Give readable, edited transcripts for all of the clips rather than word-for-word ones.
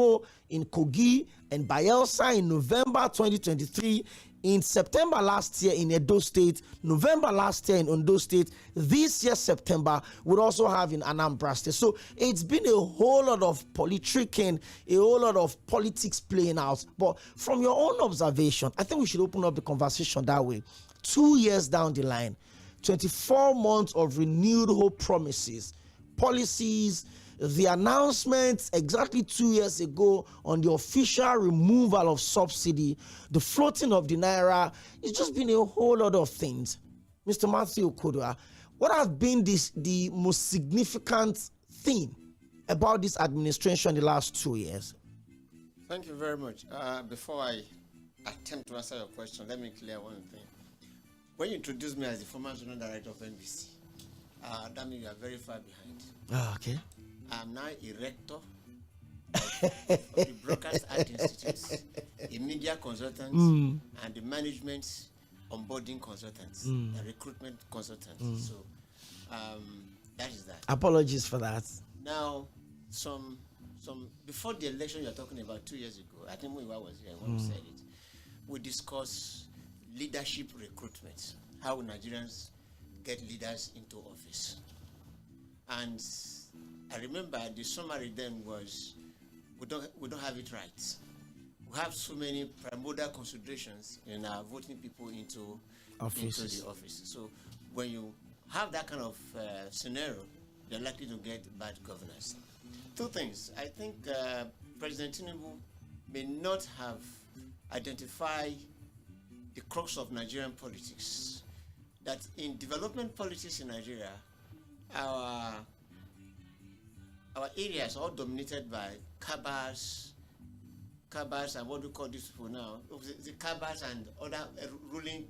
Imo in Kogi, and Bayelsa in November 2023. In September last year in Edo State, November last year in Ondo State, this year September we'll also have in Anambra State. So it's been a whole lot of politicking, a whole lot of politics playing out. But from your own observation, I think we should open up the conversation that way. 2 years down the line, 24 months of renewed hope, promises, policies, the announcement exactly 2 years ago on the official removal of subsidy, the floating of the naira. It's just been a whole lot of things. Mr. Matthew Okoduah, what has been the most significant thing about this administration in the last 2 years? Thank you very much. Before I attempt to answer your question, let me clear one thing. When you introduced me as the former General Director of NBC, that means you are very far behind. Oh, okay. I'm now a rector of the Broadcast Art Institute, a media consultant, and the management onboarding consultant, a recruitment consultant. So that is that. Apologies for that. Now, some before the election you're talking about 2 years ago, I think Mᴜɪᴡ was here when we said it. We discussed leadership recruitment, how Nigerians get leaders into office. And I remember the summary then was, we don't have it right. We have so many primordial considerations in our voting people into the office. So when you have that kind of scenario, you're likely to get bad governance. Two things. I think President Tinubu may not have identified the crux of Nigerian politics. That in development politics in Nigeria, our areas are all dominated by cabals and what do we call these people now? The cabals and other ruling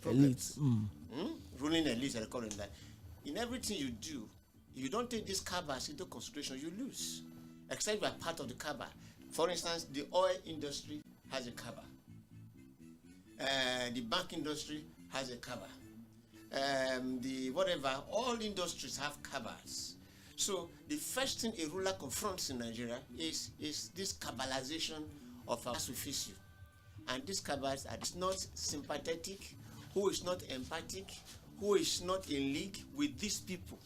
problems. Ruling elites, I call them that. In everything you do, if you don't take these cabals into consideration, you lose. Except you are part of the cabal. For instance, the oil industry has a cabal. The bank industry has a cabal. All industries have cabals. So the first thing a ruler confronts in Nigeria is this cabalization of our superficial. And these cabals are not sympathetic, who is not empathic, who is not in league with these people,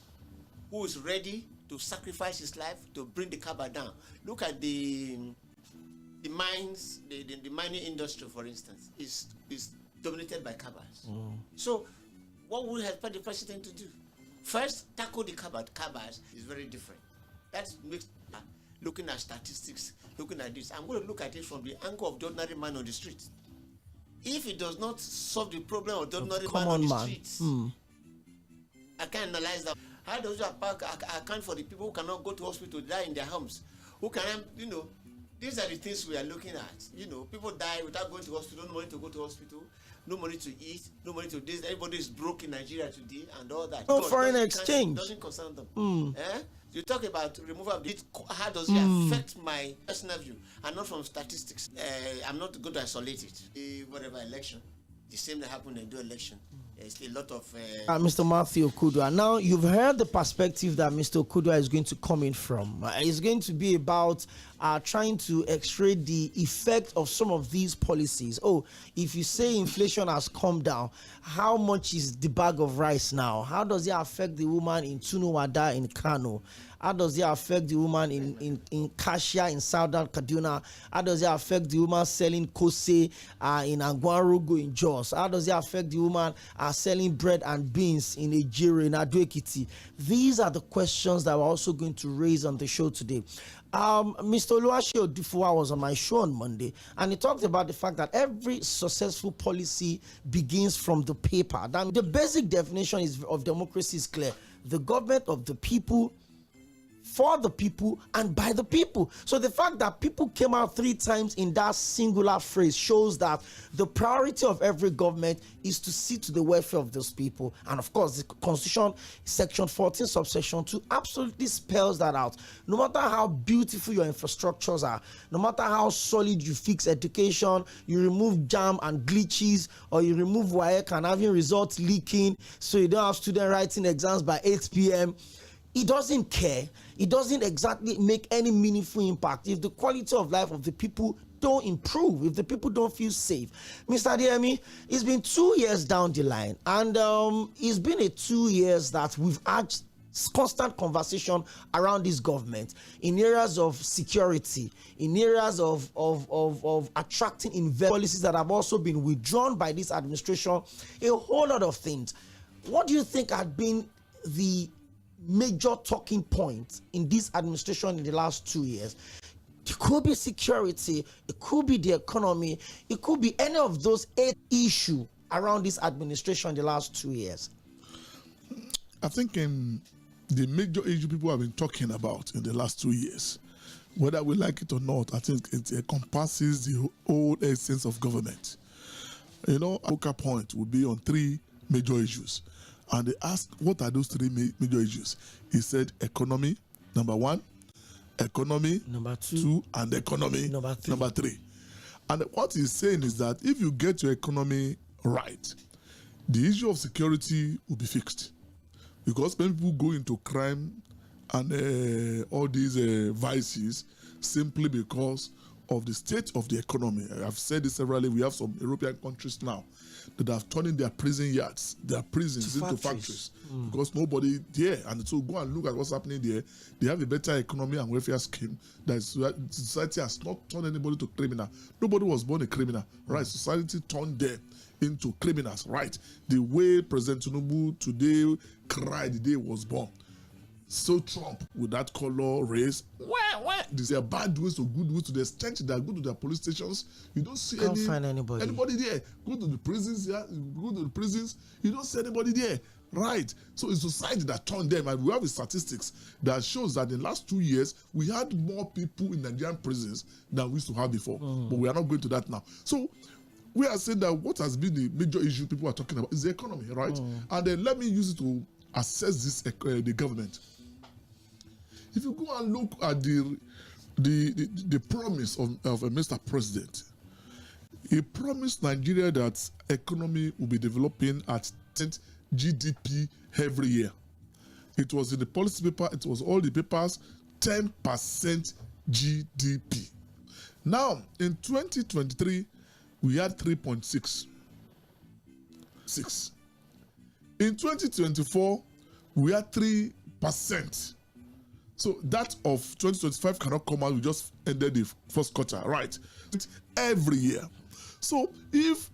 who is ready to sacrifice his life to bring the cabal down. Look at the mines, the mining industry, for instance, is dominated by cabals. So what would expect the president to do? First, tackle the cabals is very different. That's looking at statistics, looking at this. I'm going to look at it from the angle of the ordinary man on the street. If it does not solve the problem of the ordinary man on the streets, I can analyze that. How does you account for the people who cannot go to hospital, die in their homes? Who can, these are the things we are looking at. People die without going to hospital, no money to go to hospital, no money to eat, no money to this. Everybody is broke in Nigeria today and all that. No foreign exchange. Doesn't concern them. You talk about removal of it. How does it affect my personal view and not from statistics? I'm not going to isolate it. Whatever election, the same that happened in the election. There's a lot of Mr. Matthew Okoduah. Now you've heard the perspective that Mr. Okoduah is going to come in from. It's going to be about trying to x-ray the effect of some of these policies. Oh, if you say inflation has come down, how much is the bag of rice now? How does it affect the woman in Tunuwada in Kano? How does it affect the woman in Kashia in Southern Kaduna? How does it affect the woman selling kose in Angwarogo in Jos? How does it affect the woman selling bread and beans in Ejire in Ado-Ekiti? These are the questions that we're also going to raise on the show today. Mr. Oluwaseun Odufuwa was on my show on Monday, and he talked about the fact that every successful policy begins from the paper. The basic definition of democracy is clear: the government of the people, for the people, and by the people. So the fact that people came out 3 times in that singular phrase shows that the priority of every government is to see to the welfare of those people. And of course, the Constitution, section 14, subsection 2, absolutely spells that out. No matter how beautiful your infrastructures are, no matter how solid you fix education, you remove jam and glitches, or you remove WAEC and having results leaking so you don't have students writing exams by 8 p.m., he doesn't care. He doesn't exactly make any meaningful impact if the quality of life of the people don't improve, if the people don't feel safe. Mr. Adeemi, it's been 2 years down the line, and it's been a 2 years that we've had constant conversation around this government in areas of security, in areas of attracting investment policies that have also been withdrawn by this administration, a whole lot of things. What do you think had been the major talking point in this administration in the last 2 years? It could be security, it could be the economy, it could be any of those 8 issues around this administration in the last 2 years. I think the major issue people have been talking about in the last 2 years, whether we like it or not, I think it encompasses the whole essence of government. You know, our focal point will be on 3 major issues. And they asked, what are those 3 major issues? He said economy, number 1, economy, number 2, and economy, number 3. And what he's saying is that if you get your economy right, the issue of security will be fixed. Because when people go into crime and all these vices simply because of the state of the economy. I've said this severally. We have some European countries now that have turned in their prison yards, their prisons into factories because nobody there. And so go and look at what's happening there. They have a better economy and welfare scheme. That society has not turned anybody to criminal. Nobody was born a criminal, right? Society turned them into criminals, right? The way President Tinubu today cried the day he was born. So Trump with that color, race, these are bad ways or good ways to the extent that go to their police stations, you don't see find anybody there. Go to the prisons, you don't see anybody there, right? So it's society that turned them, and we have the statistics that shows that in the last 2 years we had more people in Nigerian prisons than we used to have before. But we are not going to that now. So we are saying that what has been the major issue people are talking about is the economy, right? And then let me use it to assess this the government. If you go and look at the promise of Mr. President, he promised Nigeria that economy will be developing at 10% GDP every year. It was in the policy paper, it was all the papers, 10% GDP. Now, in 2023, we had 3.6. In 2024, we had 3%. So that of 2025 cannot come out. We just ended the first quarter, right? It's every year. So if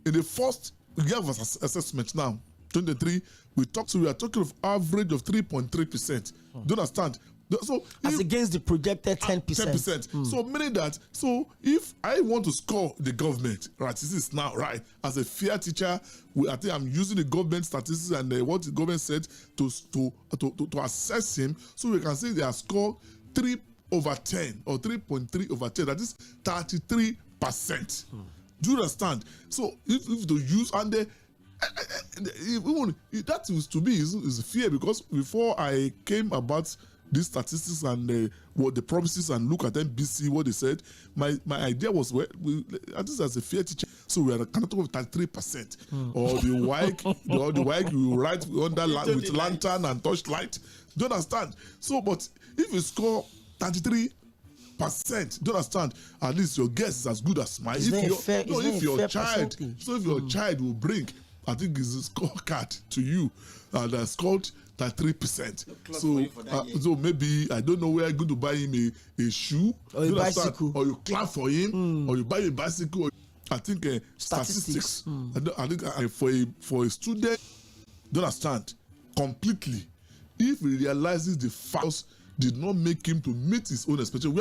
in the first year of assessment now, 2023, we are talking of average of 3.3%. Do you understand? So as against the projected 10%. 10%. So meaning that, so if I want to score the government, right, this is now, right, as a fair teacher, I think I'm using the government statistics and what the government said to assess him, so we can say they have scored 3 over 10 or 3.3 over 10, that is 33%. Do you understand? So if to use, and that is to me is fear, because before I came about these statistics and what the promises and look at NBC, what they said, my idea was, well, at least as a fair teacher, so we are kind of talking of 33%. Or the WG you write under with lantern and torchlight. Do you understand? So, but if you score 33%, do you understand? At least your guess is as good as mine. If your child will bring, I think it's a scorecard to you that scored 3%. So maybe I don't know where I'm going to buy him a shoe or a bicycle, or you clap for him, or you buy a bicycle. I think statistics. I think for a student, don't understand completely. If he realizes the facts did not make him to meet his own expectation,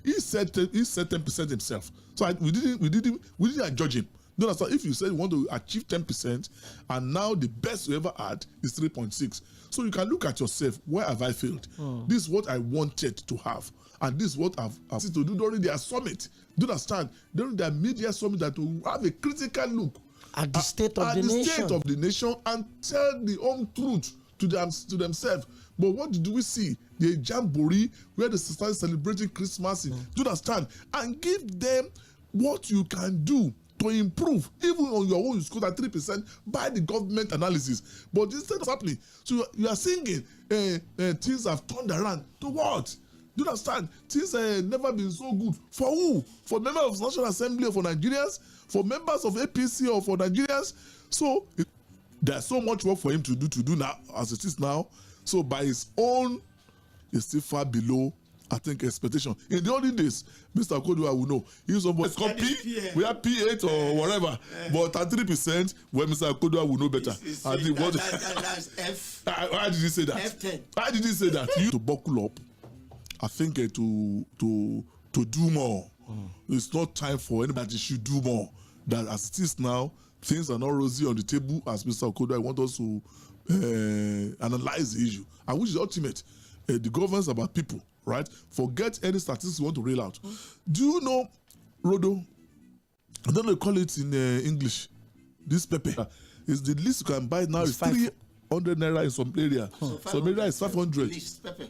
he said 10% himself. So we didn't judge him. Don't understand. If you said you want to achieve 10%, and now the best you ever had is 3.6. So you can look at yourself. Where have I failed? This is what I wanted to have, and this is what I've to do during their summit. Do you understand? During their media summit, that will have a critical look at the state of the nation and tell the home truth to themselves. But what do we see? The jamboree where the society is celebrating Christmas. Do you understand? And give them what you can do to improve. Even on your own, you score at 3% by the government analysis. But instead of happening, so you are singing, things have turned around. To what? Do you understand? Things have never been so good. For who? For members of the National Assembly or for Nigerians? For members of APC or for Nigerians? So there's so much work for him to do now, as it is now. So by his own, it's still far below, I think, expectation. In the olden days, Mr. Kodua will know. He was somebody called P. We have P8 or whatever. But at 3%, when Mr. Kodua will know better. That's F. Why did he say that? F10. Why did he say that? You to buckle up. I think to do more. It's not time for anybody should do more. That as it is now, things are not rosy on the table. As Mr. Kodua want us to analyze the issue. And which is ultimate. The governance about people, right? Forget any statistics you want to rail out. Do you know, Rodo? I don't know call it in English. This pepper is the least you can buy now. It's 300 naira in some area. Some area is 500.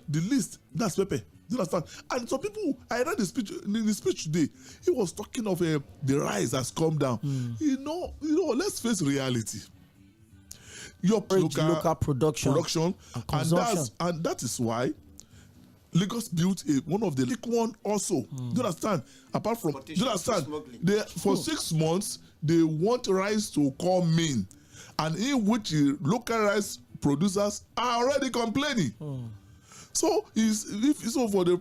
The least, that's pepper. Do you understand? And some people, I read the speech today. He was talking of the rise has come down. You know, let's face reality. Your local production and that is why Lagos built one of the liquid one also. Do you understand? Apart from, do you understand? For 6 months they want rice to come in, and in which local rice producers are already complaining. So so for the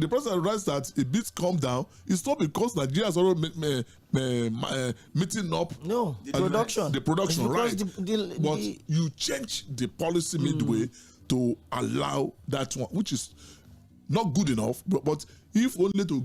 president writes that a bit calm down, it's not because Nigeria is already meeting up. No, the production, right? But you change the policy midway to allow that one, which is not good enough. But if only to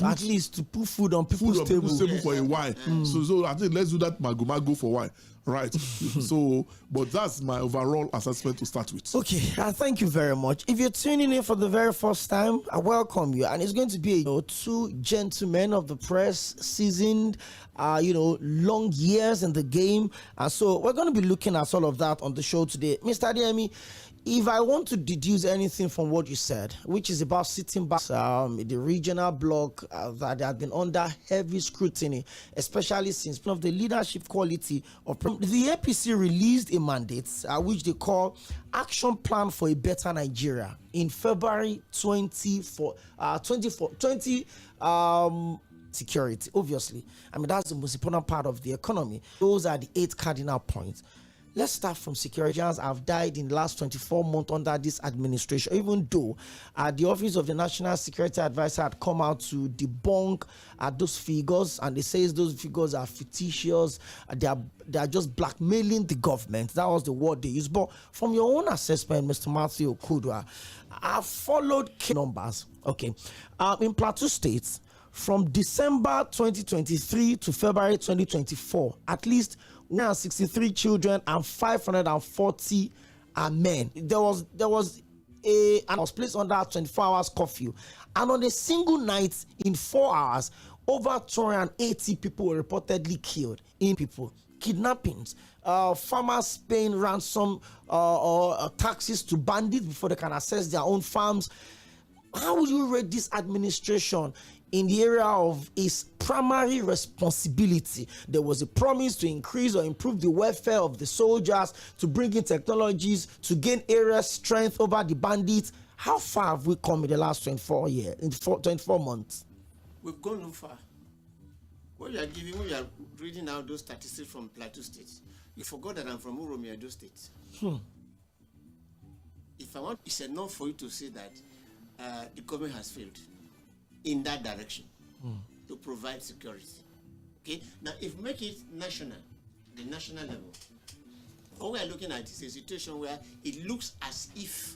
at least to put food on people's table for a while. So I think let's do that mago for a while. Right. So, but that's my overall assessment to start with. Okay, thank you very much. If you're tuning in for the very first time, I welcome you. And it's going to be two gentlemen of the press, seasoned, long years in the game. And so we're going to be looking at all of that on the show today. Mr. Adeyemi, if I want to deduce anything from what you said, which is about sitting back, the regional bloc that have been under heavy scrutiny, especially since of the leadership quality of the APC released a mandate which they call Action Plan for a Better Nigeria in February 2020. Security, obviously. I mean, that's the most important part of the economy. Those are the 8 cardinal points. Let's start from security. Nigerians have died in the last 24 months under this administration, even though the Office of the National Security Advisor had come out to debunk those figures, and they say those figures are fictitious. They are just blackmailing the government. That was the word they used. But from your own assessment, Mr. Matthew Okudwa, I followed key numbers. Okay, in Plateau State, from December 2023 to February 2024, at least 163 children and 540 are men. There was and was placed under 24 hours curfew, and on a single night in 4 hours, over 280 people were reportedly killed. In people kidnappings, farmers paying ransom or taxes to bandits before they can access their own farms. How would you rate this administration in the area of its primary responsibility? There was a promise to increase or improve the welfare of the soldiers, to bring in technologies, to gain area strength over the bandits. How far have we come in the last 24 months? We've gone no far. When you are reading out those statistics from Plateau State, you forgot that I'm from Uromi, Edo State. If I want, it's enough for you to say that the government has failed in that direction to provide security. Okay, now if we make it national, the national level, what we are looking at is a situation where it looks as if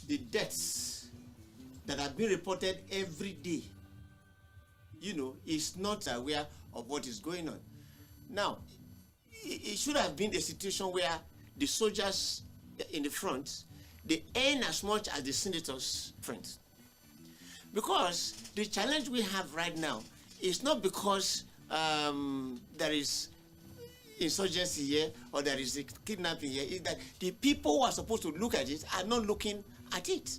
the deaths that are being reported every day, is not aware of what is going on. Now, it should have been a situation where the soldiers in the front, they earn as much as the senators' friends. Because the challenge we have right now is not because there is insurgency here or there is a kidnapping here. It's that the people who are supposed to look at it are not looking at it.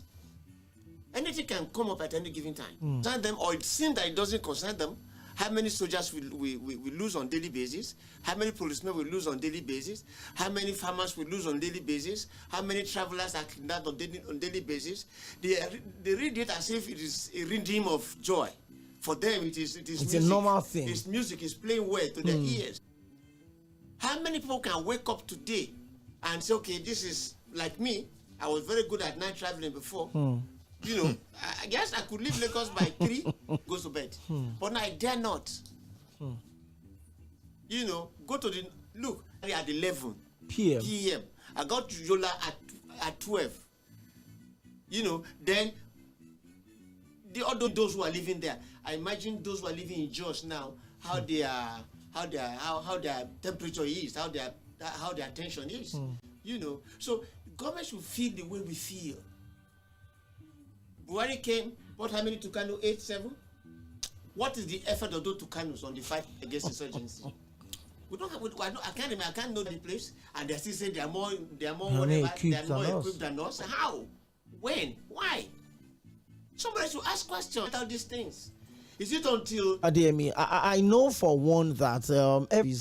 Anything can come up at any given time. Concern them, or it seems that it doesn't concern them, how many soldiers we lose on daily basis, how many policemen we lose on daily basis, how many farmers we lose on daily basis, how many travelers are kidnapped on daily basis. They read it as if it is a redeem of joy. For them, it's music. A normal thing. It's music. It's playing well to their ears. How many people can wake up today and say, okay, this is like me. I was very good at night traveling before. You know, I guess I could leave Lagos by 3, go to bed. But now I dare not. You know, go to the, look, at 11 p.m. I got to Yola at 12. You know, then those who are living there, I imagine those who are living in Jos now, how their temperature is, how their tension is. You know, so government should feel the way we feel. Buhari came, what, how many to Kano? 8, 7? What is the effort of those Tucanos on the fight against insurgency? We don't have. I can't know the place, and they still say they are more equipped than us. How? When? Why? Somebody should ask questions about these things. Is it until Adeyemi, I know for one that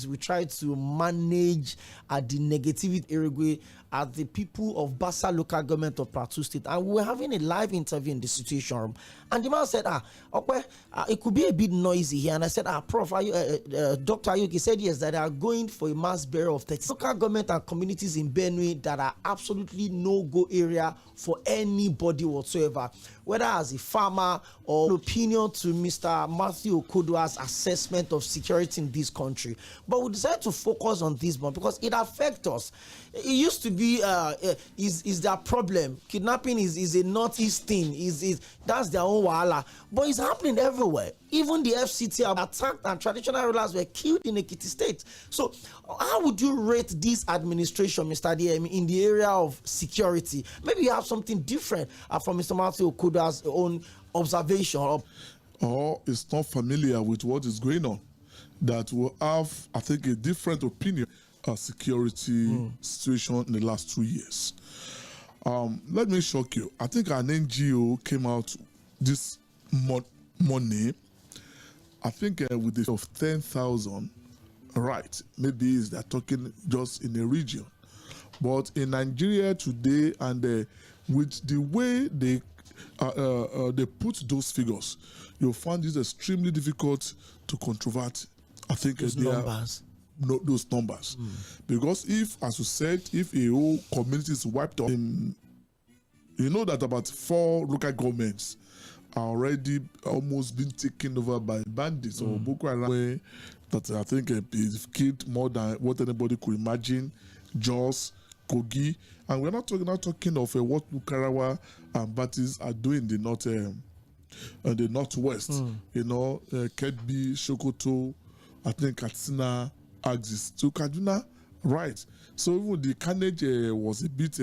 we try to manage the negativity irregularity at the people of Basa local government of Plateau State, and we were having a live interview in the situation room, and the man said, it could be a bit noisy here, and I said, Prof, are you, Dr. Ayoke said yes, that they are going for a mass burial of 30 local government and communities in Benue that are absolutely no-go area for anybody whatsoever, whether as a farmer or opinion to Mr. Matthew Okodua's assessment of security in this country. But we decided to focus on this one because it affects us. It used to be is their problem. Kidnapping is a northeast thing. That's their own wahala. But it's happening everywhere. Even the FCT are attacked and traditional rulers were killed in Ekiti State. So how would you rate this administration, Mr. DM, in the area of security? Maybe you have something different from Mr. Matthew Okuda's own observation. Or is not familiar with what is going on, that will have, I think, a different opinion security situation in the last 2 years. Let me shock you. I think an NGO came out this morning, I think with the of 10,000, right? Maybe they're talking just in a region. But in Nigeria today, and with the way they put those figures, you'll find this extremely difficult to controvert. I think those numbers. Those numbers. Because if, as you said, if a whole community is wiped out, you know that about 4 local governments are already almost been taken over by bandits or Boko Haram, that I think have killed more than what anybody could imagine. Jos, Kogi, and we're not talking of what Bukarawa and Batis are doing in the northwest. You know, Kebbi, Sokoto, I think Katsina, Axis to Kaduna, right? So even the carnage was a bit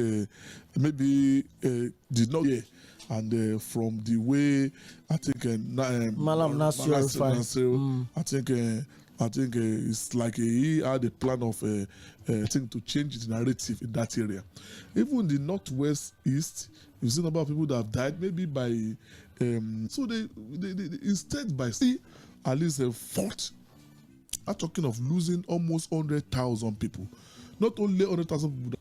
maybe did not hear, and from the way I think Malam Nasir, I think it's like he had a plan of thing to change the narrative in that area. Even the northwest east, you see a number of people that have died, maybe by so they instead by at least a fourth. I'm talking of losing almost 100,000 people. Not only 100,000 people.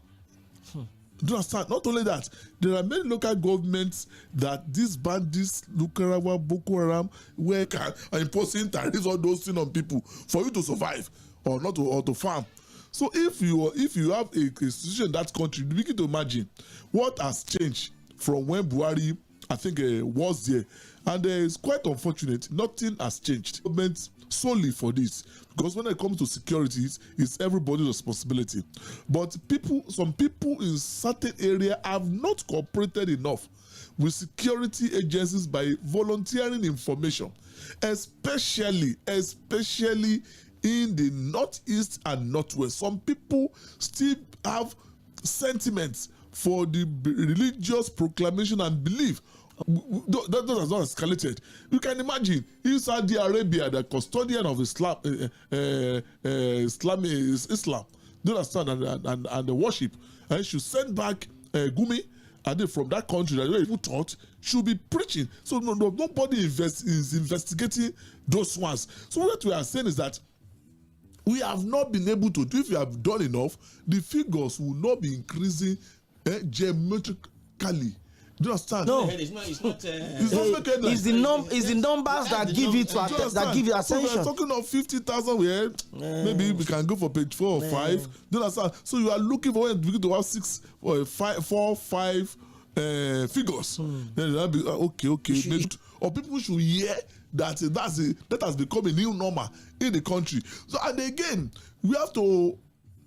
Do you understand? Not only that, there are many local governments that these bandits, Lukarawa, Boko Haram, are imposing tariffs, all those things on people for you to survive or not to, or to farm. So if you have a situation in that country, you begin to imagine what has changed from when Buhari, I think, was there. And it's quite unfortunate. Nothing has changed. Government solely for this, because when it comes to security, it's everybody's responsibility. But some people in certain area have not cooperated enough with security agencies by volunteering information, especially in the northeast and northwest. Some people still have sentiments for the religious proclamation and belief. That has not escalated. You can imagine in Saudi Arabia, the custodian of Islam, Islam, do you understand, and the worship, and should send back Gumi are they from that country that people thought should be preaching? So nobody is investigating those ones. So what we are saying is that we have not been able to do. If we have done enough, the figures will not be increasing geometrically. Do you understand? No, It's not it's the numbers that give it attention. So we're talking of 50,000 here. Maybe we can go for page 4 or 5. Do you understand? So you are looking for when you begin to have 6 or 5 figures. Then you'll be okay. Maybe, or people should hear that that has become a new normal in the country. So and again, we have to,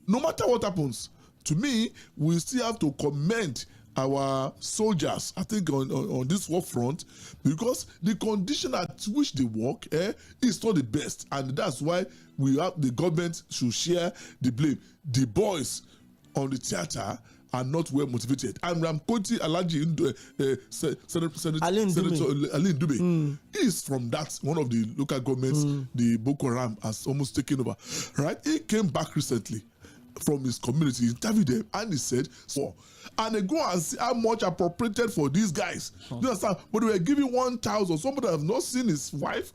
no matter what happens, to me, we still have to commend our soldiers, I think, on this war front, because the condition at which they work is not the best, and that's why the government should share the blame. The boys on the theater are not well motivated. And I'm quoting Alhaji Senator Ali Ndube. He is from that one of the local governments the Boko Haram has almost taken over. Right? He came back recently from his community, interviewed them, and he said, and they go and see how much appropriated for these guys. You understand? But they were giving 1,000. Somebody have not seen his wife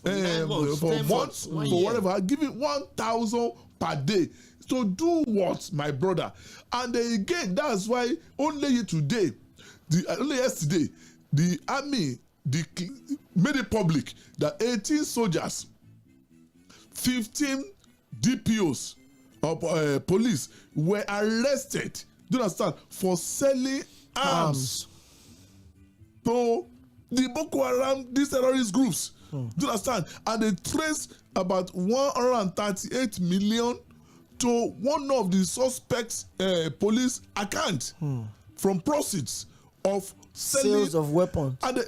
for months, for whatever, giving 1,000 per day. So do what, my brother? And again, that's why only yesterday, the army made it public that 18 soldiers, 15 DPOs of police were arrested. Do you understand? For selling arms to the Boko Haram, these terrorist groups. Do you understand? And they traced about 138 million to one of the suspects' police account from proceeds of sales of weapons. And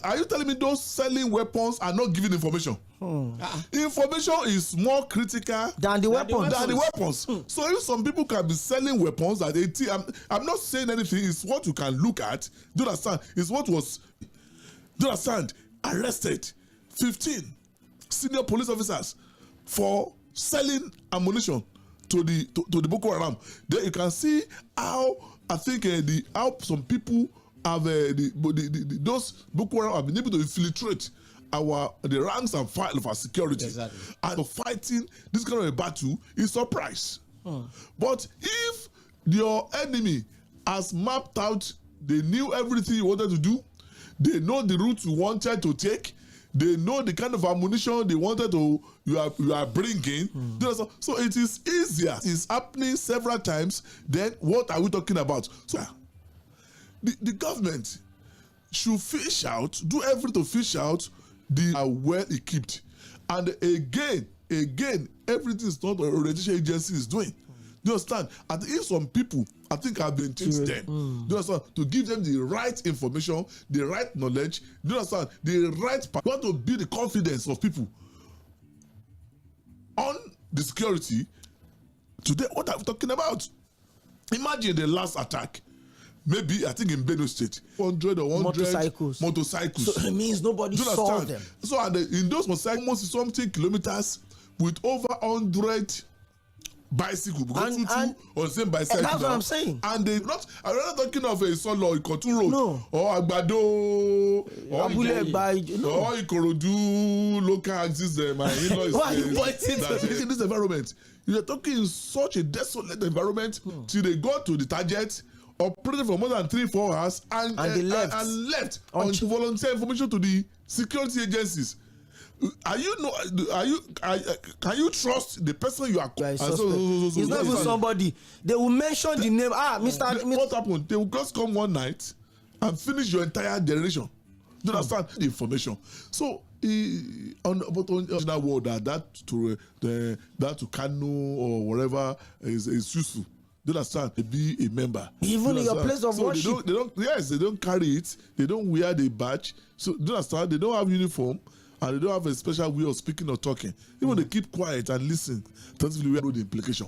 are you telling me those selling weapons are not giving information? Information is more critical than the weapons. So if some people can be selling weapons at 18, I'm not saying anything. It's what you can look at. Do you understand? It's what was, do you understand? Arrested 15 senior police officers for selling ammunition to the Boko Haram. Then you can see how I think how some people have those Boko Haram have been able to infiltrate the ranks and file of our security. Exactly. And fighting this kind of a battle is surprise. But if your enemy has mapped out, they knew everything you wanted to do, they know the route you wanted to take, they know the kind of ammunition they wanted to you are bringing. So it is easier. It's happening several times. Then what are we talking about? So the government should fish out, do everything to fish out the well equipped. And again, everything is not what the orientation agency is doing. Do you understand? And if some people, I think, have been teach them, do you understand, to give them the right information, the right knowledge, do you understand, the right part. You want to build the confidence of people on the security. Today, what are we talking about? Imagine the last attack. Maybe, I think in Benue State, 100 or 100 motorcycles. So it means nobody saw them. So and in those motorcycles, almost something kilometers with over 100 bicycle, because two on the same bicycle. That's what I'm saying. And they not. I'm not talking of a solo Ikotun road, or Agbado, or Ikorodu local axis. My in-law is why are you pointing to in this environment? You are talking in such a desolate environment till they go to the target, operated for more than 3-4 hours, and they left on volunteer information to the security agencies. Can you trust the person you are? It's not even somebody. They will mention the name. Mr. What happened? They will just come one night and finish your entire generation. Do you understand the information? So on that world that to Kano or whatever is useful. Do you understand? Be a member. Even in your place of worship. They don't carry it. They don't wear the badge. So do you understand? They don't have uniform. And they don't have a special way of speaking or talking. Even they keep quiet and listen. Attentively, we know the implication.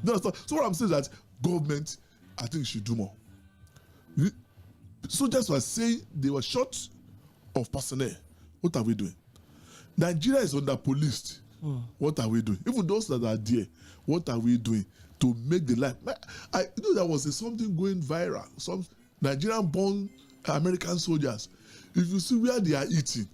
So what I'm saying is that government, I think, should do more. Soldiers were saying they were short of personnel. What are we doing? Nigeria is under policed. What are we doing? Even those that are there, what are we doing to make the life? I know there was something going viral. Nigerian-born American soldiers, if you see where they are eating,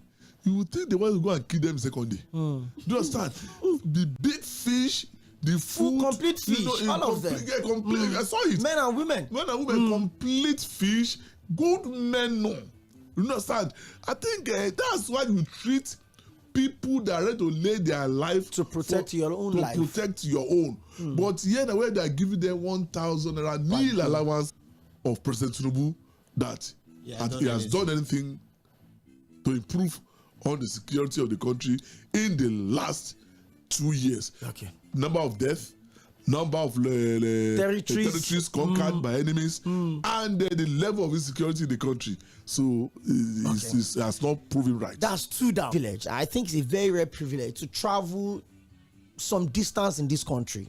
you would think they want to go and kill them second day. Do you understand? The big fish, the food, complete fish, all of them. Yeah, complete. I saw it. Men and women. Complete fish, good menu. You understand? I think that's why you treat people that are ready to lay their life to protect your own life. To protect your own. But here, the way they are giving them 1,000 naira meal allowance of President Tinubu, that he has done anything to improve on the security of the country in the last 2 years. Okay. Number of deaths, number of territories conquered by enemies, and the level of insecurity in the country. So it has not proven right. That's too down. Privilege. I think it's a very rare privilege to travel some distance in this country.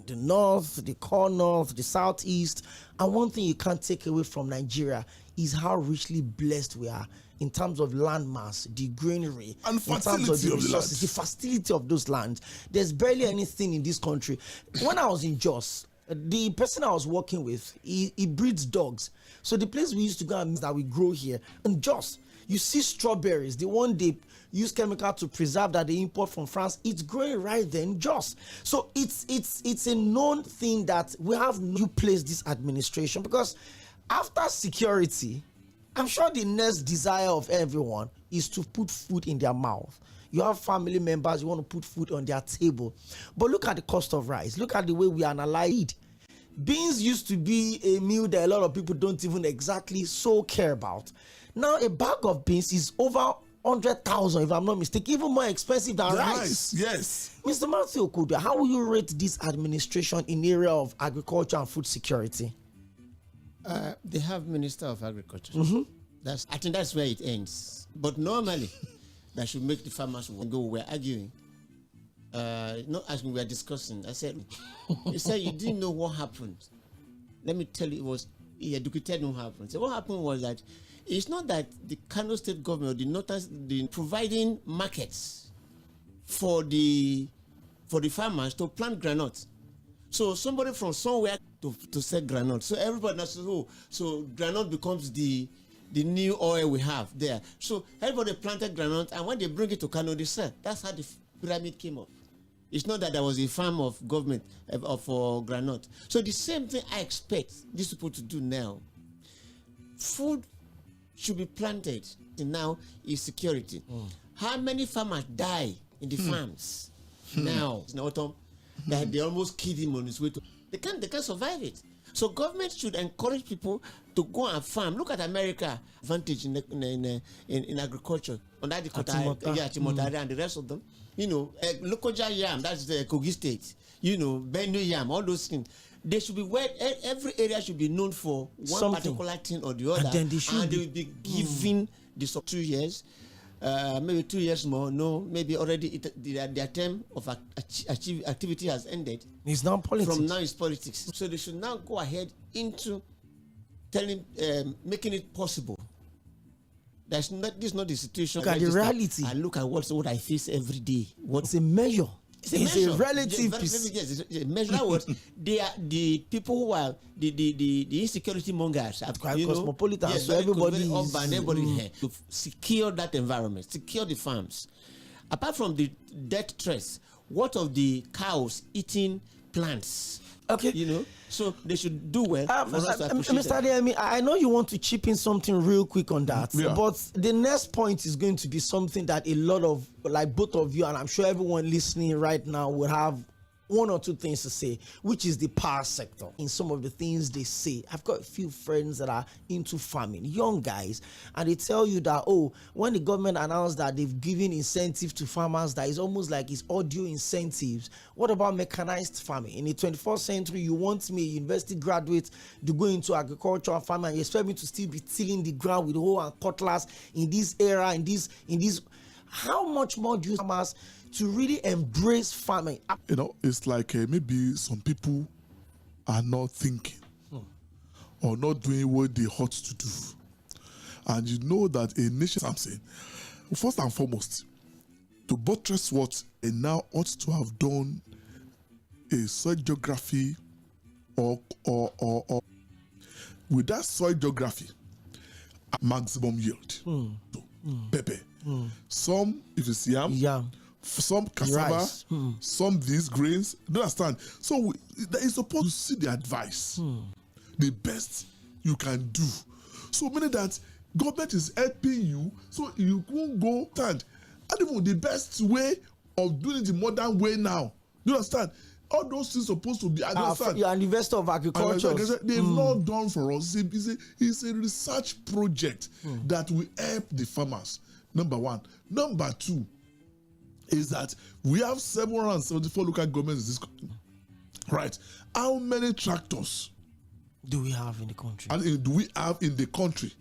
The north, the core north, the southeast. And one thing you can't take away from Nigeria is how richly blessed we are in terms of land mass, the greenery, and fertility of the resources, the fertility of those lands. There's barely anything in this country. When I was in Jos, the person I was working with, he breeds dogs. So the place we used to go and that we grow here, in Jos, you see strawberries, the one they use chemical to preserve that they import from France, it's growing right there in Jos. So it's a known thing that we have no place this administration, because after security, I'm sure the next desire of everyone is to put food in their mouth. You have family members, you want to put food on their table. But look at the cost of rice. Look at the way we analyze. Beans used to be a meal that a lot of people don't even exactly so care about. Now a bag of beans is over 100,000, if I'm not mistaken, even more expensive than rice. Yes. Mr. Matthew Okoudua, how will you rate this administration in the area of agriculture and food security? They have Minister of Agriculture. I think that's where it ends. But normally, that should make the farmers go. We're arguing. Not as we were discussing. I said, you said you didn't know what happened. Let me tell you, it was educated what happened. So what happened was that it's not that the Kano state government or the providing markets for the farmers to plant granules. So somebody from somewhere to sell granite. So everybody knows, so granite becomes the new oil we have there. So everybody planted granite, and when they bring it to Kano, they sell. That's how the pyramid came up. It's not that there was a farm of government for granite. So the same thing I expect these people to do now. Food should be planted. And now is security. How many farmers die in the farms now? In autumn, that they almost killed him on his way to. They can't survive it. So government should encourage people to go and farm. Look at America, advantage in agriculture. On that, Chimotari and the rest of them. Lokoja yam, that's the Kogi state. Benue yam, all those things. They should be where every area should be known for one particular thing or the other, and they will be given this 2 years. Maybe 2 years more. No, maybe already their term of activity has ended. It's now politics. From now it's politics. So they should now go ahead into making it possible. This is not the situation. Look at the reality. I look at what I face every day. What's a measure? It's a relative piece. Yes, it's a measure. What they are, the people who are the insecurity mongers are quite cosmopolitan. Yes, so everybody is everybody here to secure that environment, secure the farms. Apart from the death threats, what of the cows eating plants? Okay, so they should do well. Mr. Adeyemi, I know you want to chip in something real quick on that, but the next point is going to be something that a lot of, like both of you, and I'm sure everyone listening right now will have one or two things to say, which is the power sector. In some of the things they say, I've got a few friends that are into farming, young guys, and they tell you that, when the government announced that they've given incentive to farmers, that is almost like it's audio incentives. What about mechanized farming? In the 21st century, you want me, a university graduate, to go into agriculture and farming, and you expect me to still be tilling the ground with hoe and cutlass in this era, in this. How much more do you farmers to really embrace farming? It's like maybe some people are not thinking or not doing what they ought to do. And you know that a nation, I'm saying, first and foremost, to buttress what a now ought to have done a soil geography or with that soil geography, maximum yield. So, pepper. Some, if you see yam, some cassava, some these grains. You understand? So it's supposed to see the advice, the best you can do. So meaning that government is helping you, so you won't go stand. And even the best way of doing it the modern way now. You understand? All those things supposed to be. You're an investor of agriculture. They've not done for us. It's a research project that will help the farmers. Number one. Number two is that we have 774 local governments in this country. Right. How many tractors do we have in the country? And do we have in the country?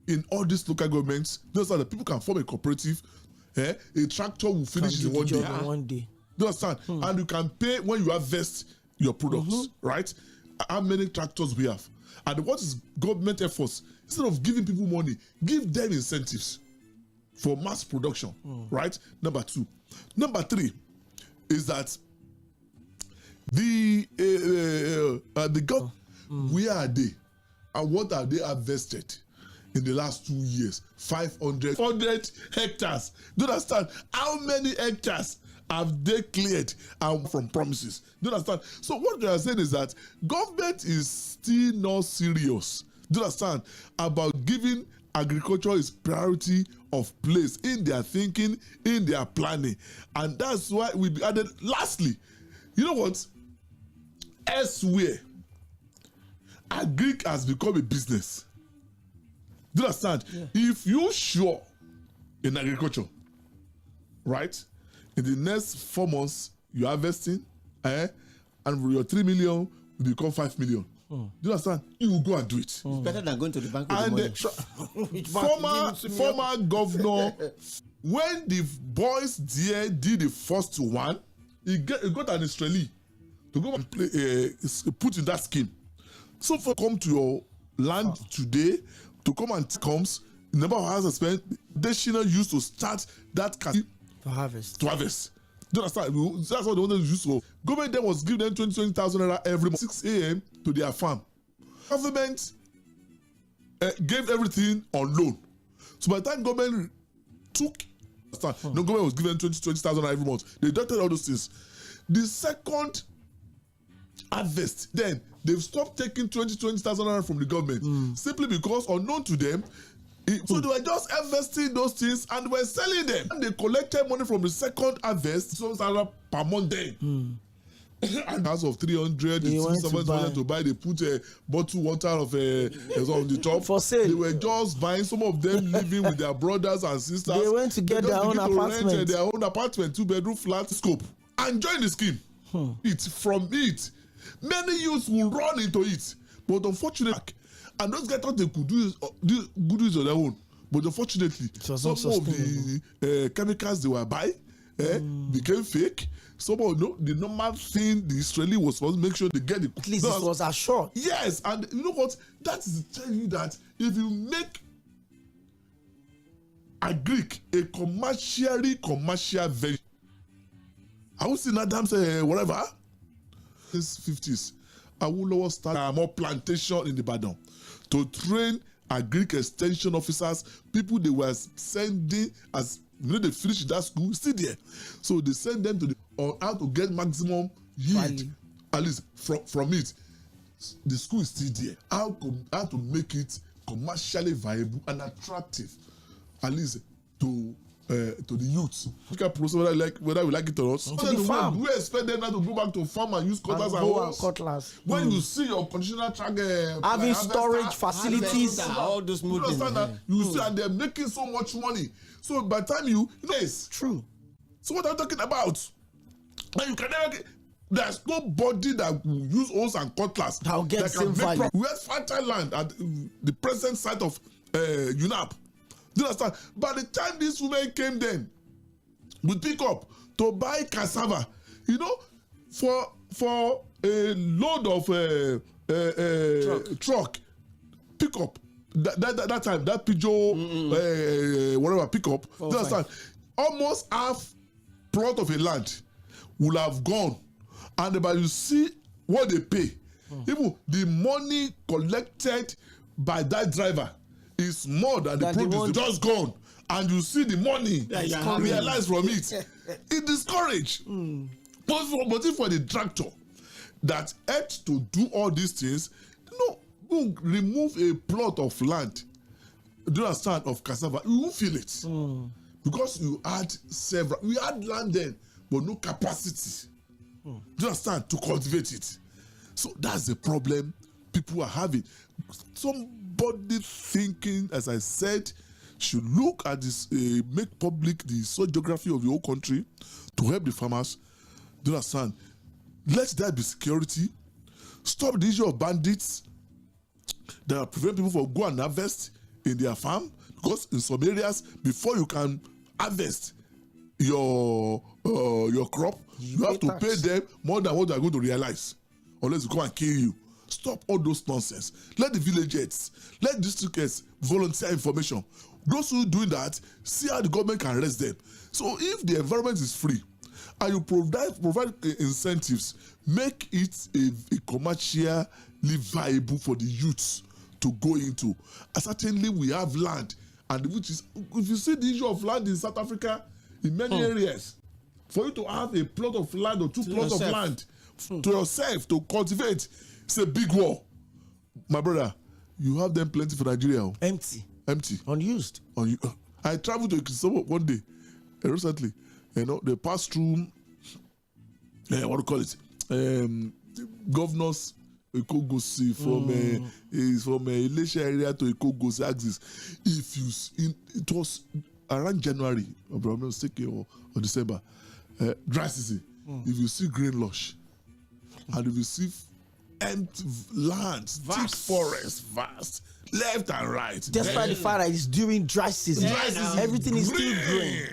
In all these local governments, those are the people can form a cooperative. A tractor will finish in 1 day. One day. You understand? And you can pay when you harvest your products, right? How many tractors we have? And what is government efforts? Instead of giving people money, give them incentives for mass production, right? Number two. Number three is that the government, where are they? And what are they harvested in the last 2 years? 500 hectares. Do you understand? How many hectares have they cleared from promises? Do you understand? So what they are saying is that government is still not serious, do you understand, about giving agriculture its priority of place in their thinking, in their planning. And that's why we be added. Lastly, you know what? Elsewhere, agric has become a business. Do you understand? Yeah. If you're sure in agriculture, right, in the next 4 months you're harvesting, and your 3 million will become 5 million. Do you understand? You will go and do it. It's better than going to the bank with the money. Former governor, when the boys there did the first one, he got an Israeli to go and put in that scheme. So for come to your land today, to come and comes, the number of hours spent, Deshina used to start that to harvest. Do you understand? That's what they wanted to use for. Government then was giving them 20,000 naira every month, 6 a.m. to their farm. Government gave everything on loan. So by the time government took, no government was giving 20,000 naira every month. They deducted all those things. The second harvest, then they've stopped taking 20,000 naira from the government simply because unknown to them. So they were just investing those things and were selling them. And they collected money from the second harvest, per month then. And as of 300, someone to buy, they put a bottle water of on the top. For sale. They were just buying, some of them living with their brothers and sisters. They went to get their own apartment. Their own apartment, 2-bedroom flat scope. And join the scheme. From it, many youths will run into it. But unfortunately, and those guys thought they could do it on their own. But unfortunately, some of the chemicals they were buying became fake. Some of the normal thing the Israeli was supposed to make sure they get the. At least it was assured. Yes, and you know what? That is to tell you that if you make agric a commercial venture, I would say Adam say whatever. This 50s, Awolowo started more plantation in Ibadan to train agric extension officers, people they were sending as they finish that school, still there. So they send them to on how to get maximum yield, at least from it. The school is still there. How to make it commercially viable and attractive, at least to the youths. Whether we like it or not. To the farm. We expect them now to go back to farm and use cutlass and hoes. When you see your conditional track having storage facilities, all those moving. You see, and they're making so much money. So by the time you know it's true. So what are you talking about? And you can never get, there's nobody that will use hoes and cutlass that will get the same value. We have fertile land at the present site of UNAP. Do you understand? By the time these women came then, we pick up to buy cassava, you know, for a load of truck pick up. That time, that Peugeot, whatever pickup, do you understand? Almost half plot of a land will have gone, and but you see what they pay. Even the money collected by that driver is more than the produce just gone. And you see the money realized from it. It discouraged. But if for the tractor that had to do all these things, go remove a plot of land, do you understand, of cassava, you won't feel it. Because you had several, we had land then, but no capacity. Do you understand, to cultivate it? So that's the problem people are having. Somebody thinking, as I said, should look at this, make public the soil geography of the whole country to help the farmers. Do you understand? Let there be security. Stop the issue of bandits that prevent people from go and harvest in their farm, because in some areas, before you can harvest your crop, you have to pay them more than what they are going to realize, unless they come and kill you. Stop all those nonsense. Let the villagers, let district heads volunteer information. Those who are doing that, see how the government can arrest them. So if the environment is free and you provide incentives, make it a commercially viable for the youths to go into. Certainly we have land, and which is, if you see the issue of land in South Africa, in many areas, for you to have a plot of land or two plots of land to yourself to cultivate, it's a big war. My brother, you have them plenty for Nigeria. Empty, unused. I traveled to Iṛsᴛsoᴜ one day recently. They passed through what do you call it? Governors Oᴘᴇɪᴇᴍ from Iṛsᴛ area to Oᴘᴇɪᴇᴍ axis. It was around January, or December, dry season. If you see green lush, and if you see empty lands, thick forests, vast, left and right. Despite the fact that it's during dry season, everything is still green.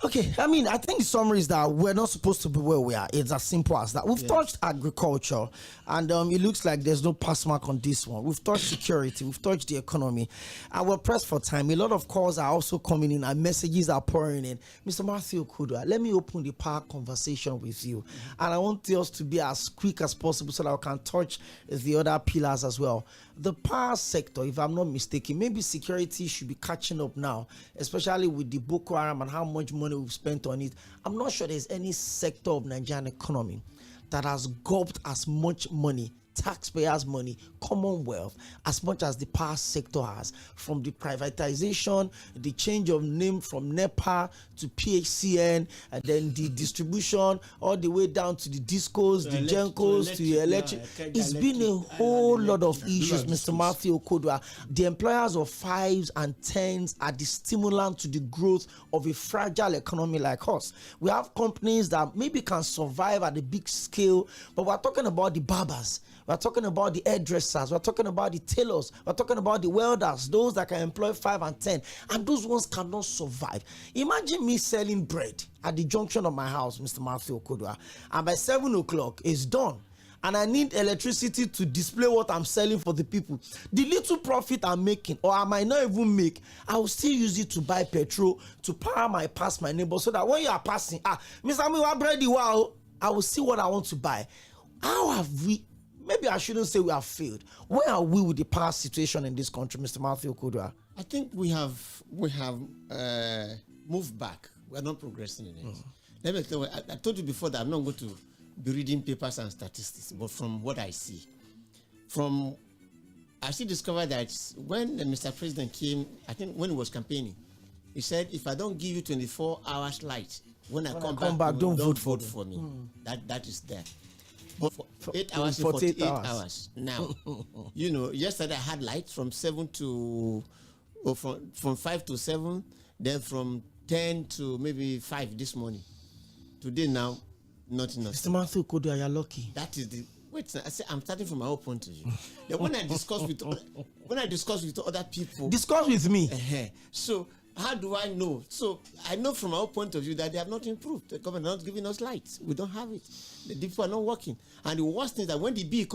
Okay, I mean, I think the summary is that we're not supposed to be where we are. It's as simple as that. We've touched agriculture, and it looks like there's no pass mark on this one. We've touched security, we've touched the economy, and we're pressed for time. A lot of calls are also coming in, and messages are pouring in. Mr. Matthew Okudwa, let me open the power conversation with you, and I want us to be as quick as possible so that we can touch the other pillars as well. The power sector, if I'm not mistaken, maybe security should be catching up now, especially with the Boko Haram and how much money we've spent on it. I'm not sure there's any sector of Nigerian economy that has gulped as much money, taxpayers' money, commonwealth, as much as the power sector has. From the privatization, the change of name from NEPA to PHCN, and then the distribution all the way down to the discos, the gencos, to the electric. It's been a whole lot of issues, Mr. Matthew Okudwa. The employers of 5s and 10s are the stimulant to the growth of a fragile economy like us. We have companies that maybe can survive at a big scale, but we're talking about the barbers. We're talking about the hairdressers. We're talking about the tailors. We're talking about the welders, those that can employ 5 and 10. And those ones cannot survive. Imagine me selling bread at the junction of my house, Mr. Matthew Okudwa, and by 7 o'clock, it's done. And I need electricity to display what I'm selling for the people. The little profit I'm making, or I might not even make, I will still use it to buy petrol, to pass my neighbor, so that when you are passing, Mr. Amiwa bready, wow, I will see what I want to buy. How have we... Maybe I shouldn't say we have failed. Where are we with the power situation in this country, Mr. Matthew Okudwa? I think we have moved back. We are not progressing in it. Let me tell you, I told you before that I'm not going to be reading papers and statistics, but from what I see, I still discovered that when Mr. President came, I think when he was campaigning, he said, if I don't give you 24 hours light, when I come back, don't vote for me. That is there. But for 8 hours, 48 hours. Now, yesterday I had light from 7 to, from 5 to 7, then from 10 to maybe 5 this morning. Today now, not enough. Mr. Matthew Okudwa, you're lucky. That is the... Wait, I say I'm starting from my own point of view. Then when I discuss with other people... Discuss with me. So, how do I know? So, I know from our point of view that they have not improved. The government is not giving us lights. We don't have it. The people are not working. And the worst thing is that when the bill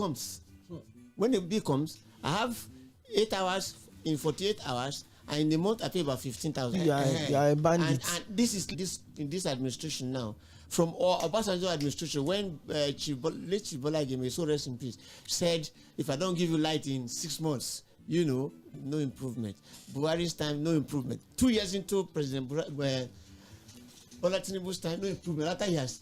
comes, I have 8 hours in 48 hours, and in a month I pay about 15,000. Yeah, a bandit. And this is in this administration now. From Obasanjo administration, when late Chief Bola May so rest in peace, said, if I don't give you light in 6 months, no improvement. Buhari's time, no improvement. 2 years into President Bola Tinubu's time, no improvement. After he has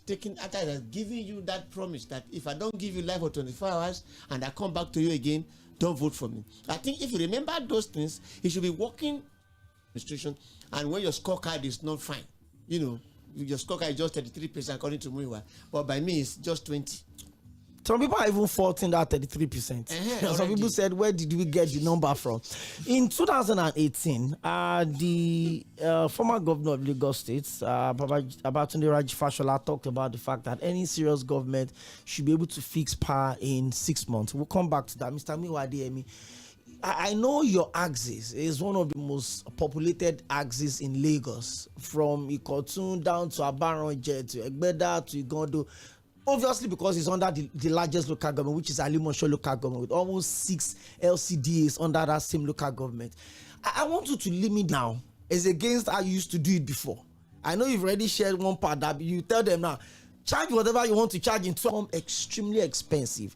given you that promise that if I don't give you light for 24 hours and I come back to you again, don't vote for me. I think if you remember those things, he should be working administration, and when your scorecard is not fine, your scorecard is just 33% according to Mᴜɪᴡ, but by me it's just 20. Some people are even faulting that 33%. Some people said, where did we get the number from? In 2018, the former governor of Lagos State, Babatunde Raji Fashola, talked about the fact that any serious government should be able to fix power in 6 months. We'll come back to that. Mr. Miwademi, I know your axis is one of the most populated axes in Lagos, from Ikotun down to Abaronje to Egbeda to Igondo. Obviously, because it's under the largest local government, which is Alimosho local government, with almost 6 LCDAs under that same local government. I want you to limit now. It's against how you used to do it before. I know you've already shared one part that you tell them now, charge whatever you want to charge in terms extremely expensive.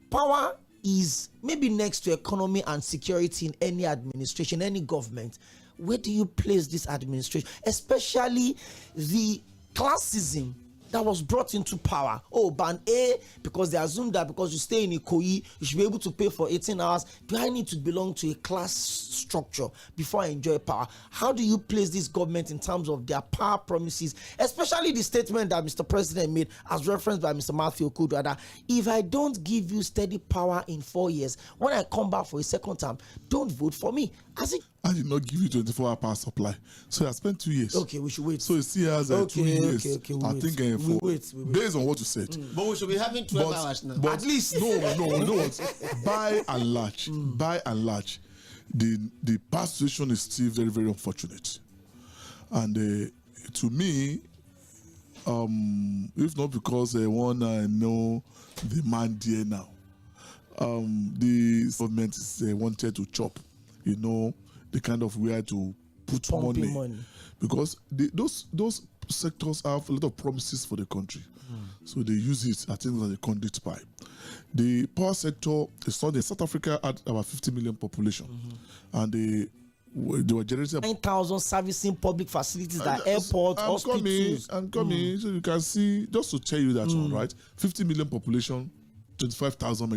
Power is maybe next to economy and security in any administration, any government. Where do you place this administration, especially the classism that was brought into power? Band A, because they assume that because you stay in Ikoyi, you should be able to pay for 18 hours. Do I need to belong to a class structure before I enjoy power? How do you place this government in terms of their power promises, especially the statement that Mr. President made, as referenced by Mr. Matthew Okudu, that if I don't give you steady power in 4 years, when I come back for a second time, don't vote for me. I did not give you 24-hour power supply. So I spent 2 years. Okay, we should wait. So it still has 2 years. Okay, I think we wait. Based on what you said. But we should be having 12 hours now. But at least. No. By and large, the past situation is still very, very unfortunate. And to me, if not because I want to know the man there now, the government is wanted to chop, the kind of where to put money. Because those sectors have a lot of promises for the country. So they use it, I think, as a conduit pipe. The power sector is not in South Africa at about 50 million population. And they were generating 9,000 servicing public facilities like airports, hospitals. I'm coming, so you can see, just to tell you that one, right? 50 million population, 25,000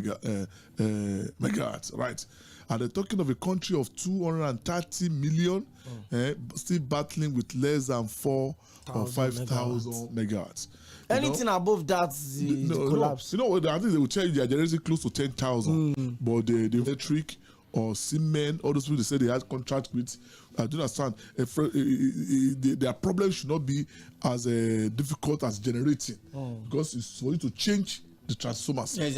megahertz, right? And they're talking of a country of 230 million, still battling with less than 4 or 5,000 megahertz. Anything above that, the collapse. I think they will tell you they are generating close to 10,000. But the electric or cement, all those people, they say they had contract with, I do understand, their problem should not be as difficult as generating. Because it's for you to change the transformers, change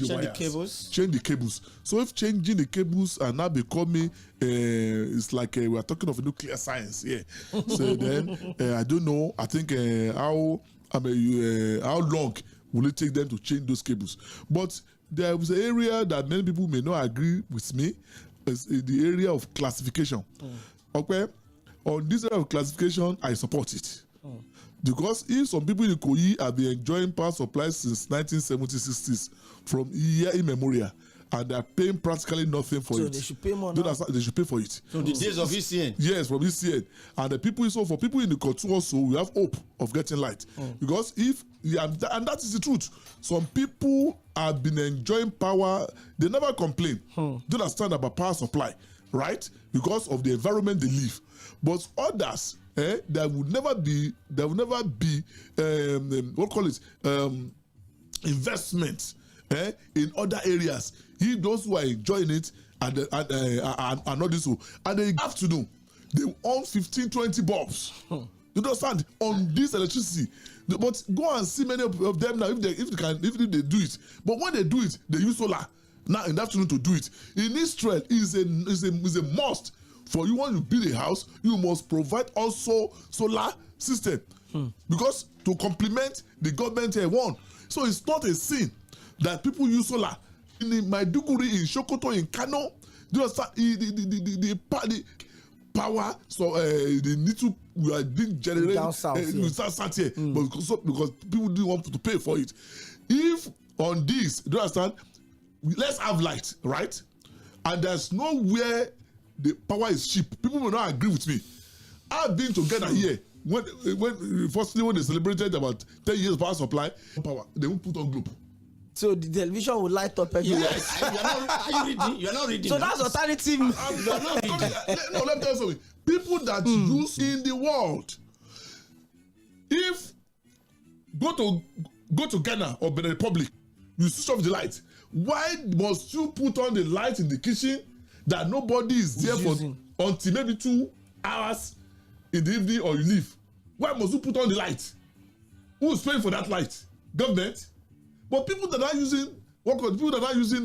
the wires, change the cables. So if changing the cables are now becoming, it's like we are talking of a nuclear science, So then I don't know. I think how long will it take them to change those cables? But there is an area that many people may not agree with me, is the area of classification. Okay, on this area of classification, I support it. Because if some people in Ikoyi have been enjoying power supply since 1970s, 60s, from year immemorial, and they're paying practically nothing for it. So they should pay more now. They should pay for it. From the days of ECN? Yes, from ECN. And the people, so for people in the Ikoyi also, we have hope of getting light. Because and that is the truth. Some people have been enjoying power, they never complain. Don't understand about power supply, right? Because of the environment they live. But others, there will never be investment in other areas. Those who are enjoying it and not this one, and they have to know they own 15-20 bulbs. You understand, on this electricity. But go and see many of them now if they do it. But when they do it, they use solar now in the afternoon to do it. In Israel, is a must. For you, when you build a house, you must provide also solar system because to complement the government one. So it's not a sin that people use solar. In Maiduguri, in Sokoto, in Kano, do you understand? power, so they need to didn't generate down south, here, but because people didn't want to pay for it. If on this, do you understand? Let's have light, right? And there's nowhere the power is cheap. People will not agree with me. I've been together here when firstly when they celebrated about 10 years power supply, power they won't put on globe. So the television will light up everywhere. Yes. You're not reading. So that's alternative. No, let me tell you something. People that use in the world, if go to Ghana or Benin Republic, you switch off the light. Why must you put on the light in the kitchen that nobody is there for until maybe 2 hours in the evening or you leave? Why must you put on the light? Who is paying for that light? Government. But people that are using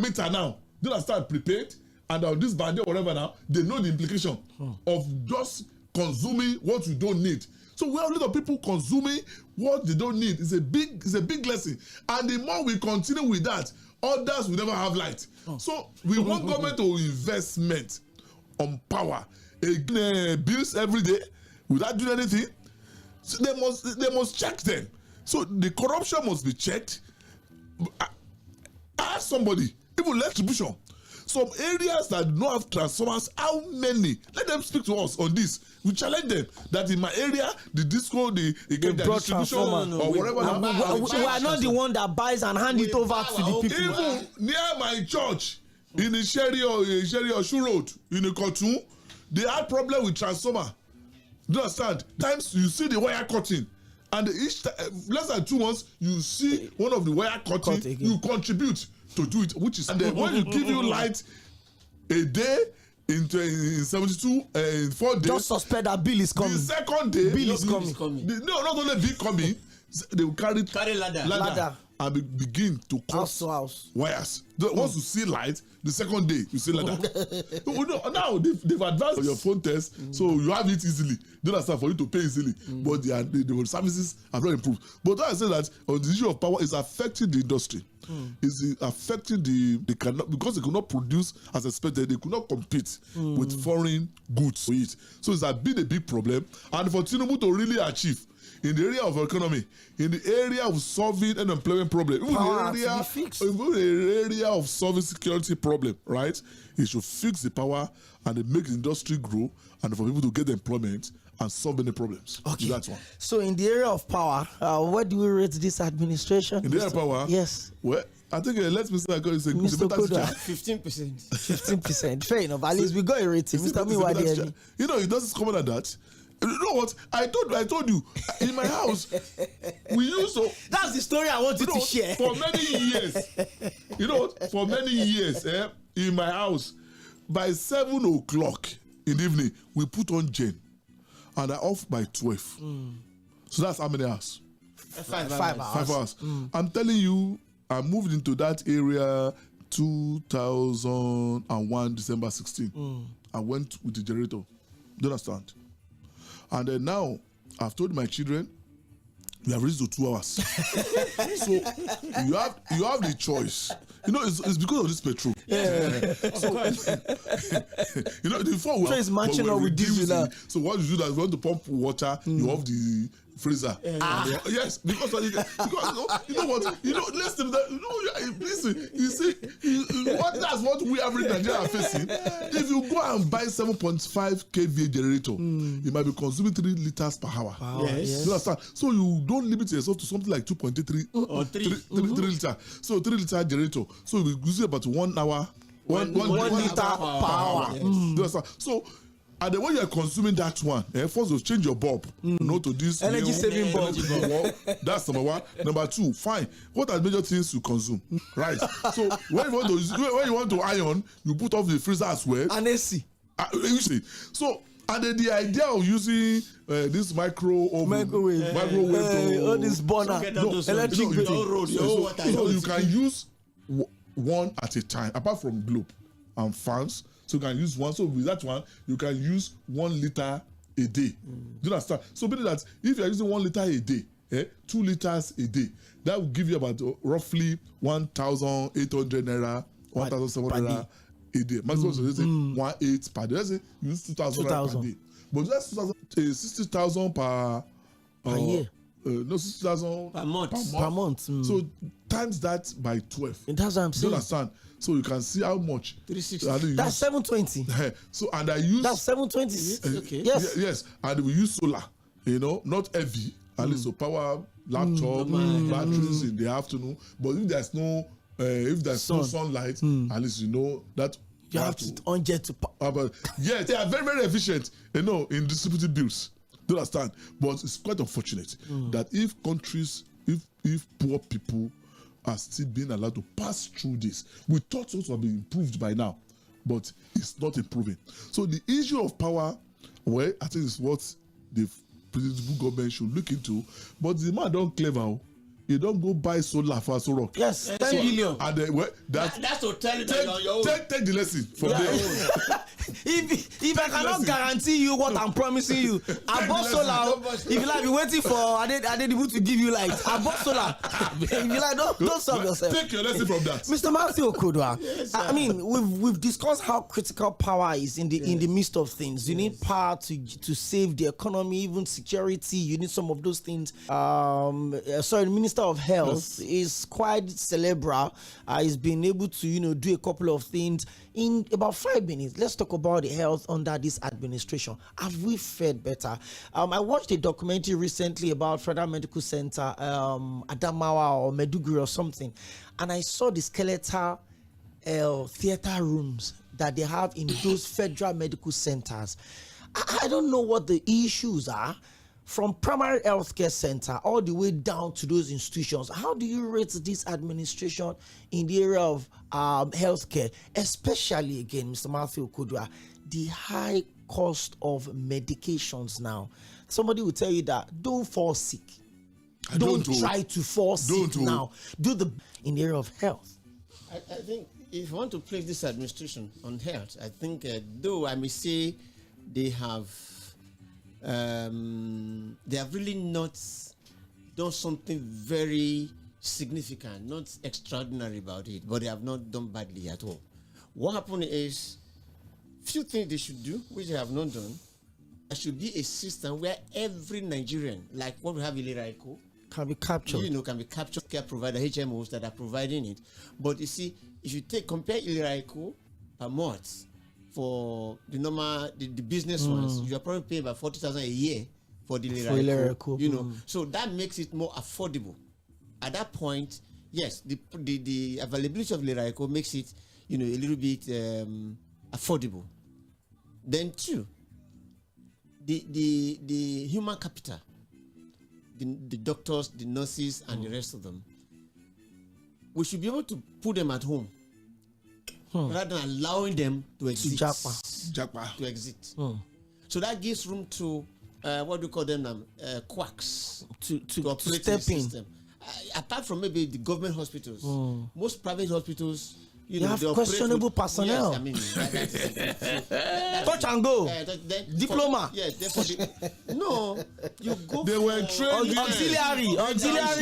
meter now, they don't start prepaid and on this band or whatever now, they know the implication of just consuming what you don't need. So we have a lot of people consuming what they don't need. It's a big lesson. And the more we continue with that, others will never have light. So we want government to investment on power. Bills every day without doing anything. So they must check them. So the corruption must be checked. Ask somebody, even electricity. Some areas that do not have transformers, how many? Let them speak to us on this. We challenge them that in my area, the disco, the distribution or whatever. We are not the one that buys and hand it over to the people. Even near my church, in Iṣẹ́rí or Shoe Road, in Ikotun, they had problem with transformer. Do you understand? Times you see the wire cutting. And each less than 2 months, you see one of the wire cutting, you contribute to do it, which is, and then when you give you light a day in 72 in 4 days, just suspect that bill is coming. The second day, bill is coming. No, not only bill coming, they will carry ladder and begin to cut house to house wires. Once you see light, the second day you see ladder. Now they've advanced your phone test, so you have it easily. They don't understand for you to pay easily, but the services have not improved. But I say that on the issue of power is affecting the industry. Is affecting because they could not produce as expected. They could not compete with foreign goods for it. So it's been a big problem. And for Tinubu to really achieve in the area of economy, in the area of solving unemployment problem, even the area of solving security problem, right? He should fix the power and make the industry grow and for people to get employment and solve any problems. Okay. That's one. So in the area of power, where do we rate this administration? In the area of power? Yes. Well, I think let's Mr. Koda. 15%. 15%. Fair enough. At least we got a rating. Mr. Miwadi. You know, it doesn't come out that. You know what? I told you, in my house, we used to... That's the story I want you to share. For many years, for many years, in my house, by 7 o'clock in the evening, we put on Gen. And I off by 12. So that's how many hours? 5 hours. 5 hours. I'm telling you, I moved into that area 2001, December 16. I went with the generator. Do you understand? And then now, I've told my children, we have reached to 2 hours. So you have the choice. You know, it's because of this petrol. Yeah. So before we is matching up with diesel. So what you do that, if you want to pump water, you have the freezer. Yes, because you know what? Listen, listen. You see, that's what we average Nigeria are facing. If you go and buy 7.5 kVA generator, you might be consuming 3 liters per hour. Yes. You understand? So you don't limit yourself to something like 2.3 or 3 liters. So 3 liter generator. So we use about 1 hour. 1 liter per hour. Yes. You understand? So. And then when you are consuming that one, first you change your bulb, to this energy saving bulb. That's number 1. Number 2, fine. What are major things you consume, right? So when you want to iron, you put off the freezer as well. And AC. So and then the idea of using this microwave all this burner, electric so you can use one at a time, apart from globe and fans. So you can use one. So with that one, you can use 1 liter a day. Do you understand? So meaning that if you are using 1 liter a day, 2 liters a day, that will give you about roughly 1,800 naira, 1,700 naira a day. Maximum say 1.8 per day. Let's say you use 2,000 per day. But that's 60,000 per year. No, 60,000 per month. Per month. So times that by 12. And that's what I'm saying. You understand? So you can see how much. 360. That's 720. So and I use. That's 720. Okay. Yes. Yes, and we use solar. You know, not heavy. At least so power laptop, batteries in the afternoon. But if there's no no sunlight, at least you know that you have to unjet to. But yeah, they are very, very efficient. You know, in distributing bills. Do you understand? But it's quite unfortunate that if countries, if poor people are still being allowed to pass through this, we thought it would be improved by now, but it's not improving. So the issue of power, well, I think is what the Tinubu government should look into. But the man don't clever. You don't go buy solar for Aso Rock. Yes, 10 billion. And then, That's to tell you that you're on your own. Take the lesson from there. If I cannot guarantee you what I'm promising you, I bought solar. If you like, be waiting for Adedigbo to give you light. I bought solar. If you like, don't solve yourself. Take your lesson from that. Mr. Matthew Okodwa, I mean, we've discussed how critical power is in the midst of things. You need power to save the economy, even security. You need some of those things. The Minister of Health is quite cerebral. He's been able to, do a couple of things in about 5 minutes. Let's talk about the health under this administration. Have we fared better? I watched a documentary recently about Federal Medical Center, Adamawa or Meduguri or something, and I saw the skeletal theater rooms that they have in those federal medical centers. I don't know what the issues are. From primary healthcare center all the way down to those institutions, how do you rate this administration in the area of healthcare, especially again, Mr. Matthew Okodwa, the high cost of medications now? Somebody will tell you that don't fall sick. Don't try to fall sick now. Do the in the area of health. I think if you want to place this administration on health, I think though I may say they have really not done something very significant, not extraordinary about it, but they have not done badly at all. What happened is, few things they should do, which they have not done. There should be a system where every Nigerian, like what we have in Iľ-Eco, can be captured. Can be captured, care provider, HMOs that are providing it. But you see, if you compare Iľ-Eco per month, for the normal, the business ones, you are probably paying about 40,000 a year for the Iľ-Eco, so that makes it more affordable. At that point, yes, the availability of Iľ-Eco makes it, a little bit affordable. Then two, the human capital, the doctors, the nurses, and the rest of them, we should be able to put them at home. Rather than allowing them to exit. To exit. So that gives room to what do you call them now? Quacks to operate step the system. Apart from maybe the government hospitals, most private hospitals, you have questionable personnel. Yes, I mean, touch and go. Diploma. No, you go. They were trained. Auxiliary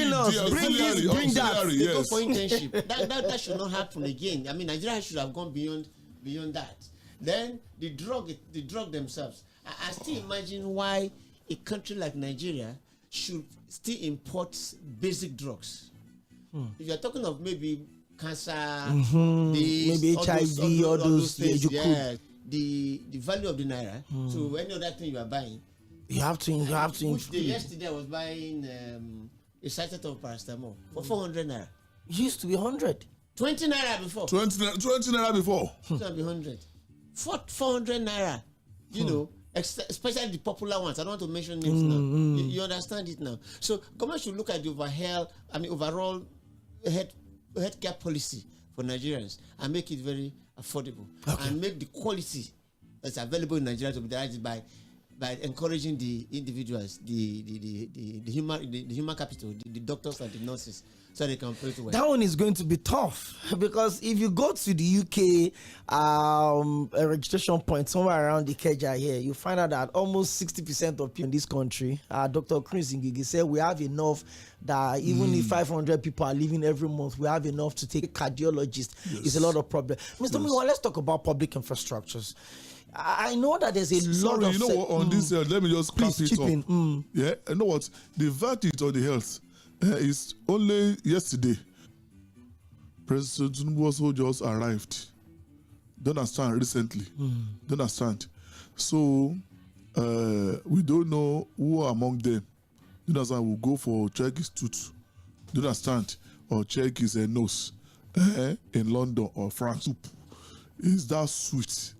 nurse. Bring this, bring that. They go for internship. That should not happen again. I mean, Nigeria should have gone beyond that. Then the drug themselves. I still imagine why a country like Nigeria should still import basic drugs. If you're talking of maybe cancer, maybe HIV, all those things. The value of the naira to any other thing you are buying. You have to. Yesterday I was buying a sachet of paracetamol for 400 naira. It used to be 100. 20 naira before. 20 naira before. It can be 100. 400 naira. Especially the popular ones. I don't want to mention names now. You understand it now. So government should look at the overall healthcare policy for Nigerians and make it very affordable and make the quality that's available in Nigeria to be derived by by encouraging the individuals, the human capital, the doctors and the nurses, so they can operate well. That one is going to be tough because if you go to the UK a registration point somewhere around the Ikeja here, you find out that almost 60% of people in this country, Dr. Tᴜɪ̀nᴛᴇᴜ said, we have enough that even if 500 people are leaving every month, we have enough to take a cardiologist. Yes. It's a lot of problem. Mr. Mᴜɪ̀iᴡ, let's talk about public infrastructures. I know that there's a lot of... you know what, on this, let me just please chip in. Yeah, you know what? The verdict on the health is only yesterday. President Tinubu also just arrived. Don't understand, recently. Don't understand. So, we don't know who among them, don't understand, will go for check his tooth. Don't understand? Or check his nose in London or France. Is that sweet?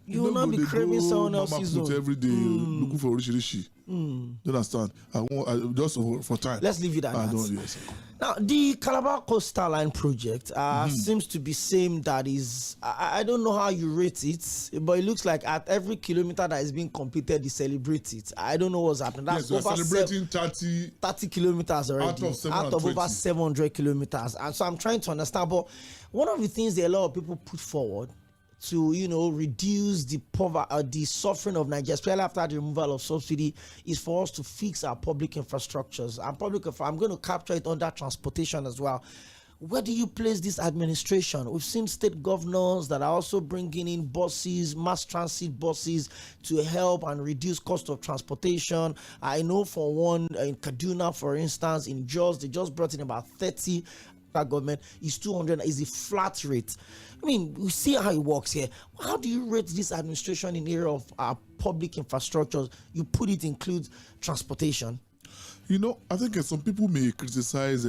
You will not be craving someone else's own. Every day looking for Oríṣiríṣi. You understand? I just for time. Let's leave it at that. Yes. Now, the Calabar Coastal Line project seems to be same. That is, I don't know how you rate it, but it looks like at every kilometer that is being completed, they celebrate it. I don't know what's happening. That's yes, over celebrating 30 kilometers already out of over 700 kilometers. And so I'm trying to understand. But one of the things that a lot of people put forward to reduce the poverty, the suffering of Nigeria, especially after the removal of subsidy, is for us to fix our public infrastructures. And I'm going to capture it under transportation as well. Where do you place this administration? We've seen state governors that are also bringing in buses, mass transit buses, to help and reduce cost of transportation. I know for one, in Kaduna, for instance, in Jos, they just brought in about 30. Government is 200, is a flat rate. I mean, we see how it works here. How do you rate this administration in the area of our public infrastructures? You put it includes transportation. I think some people may criticize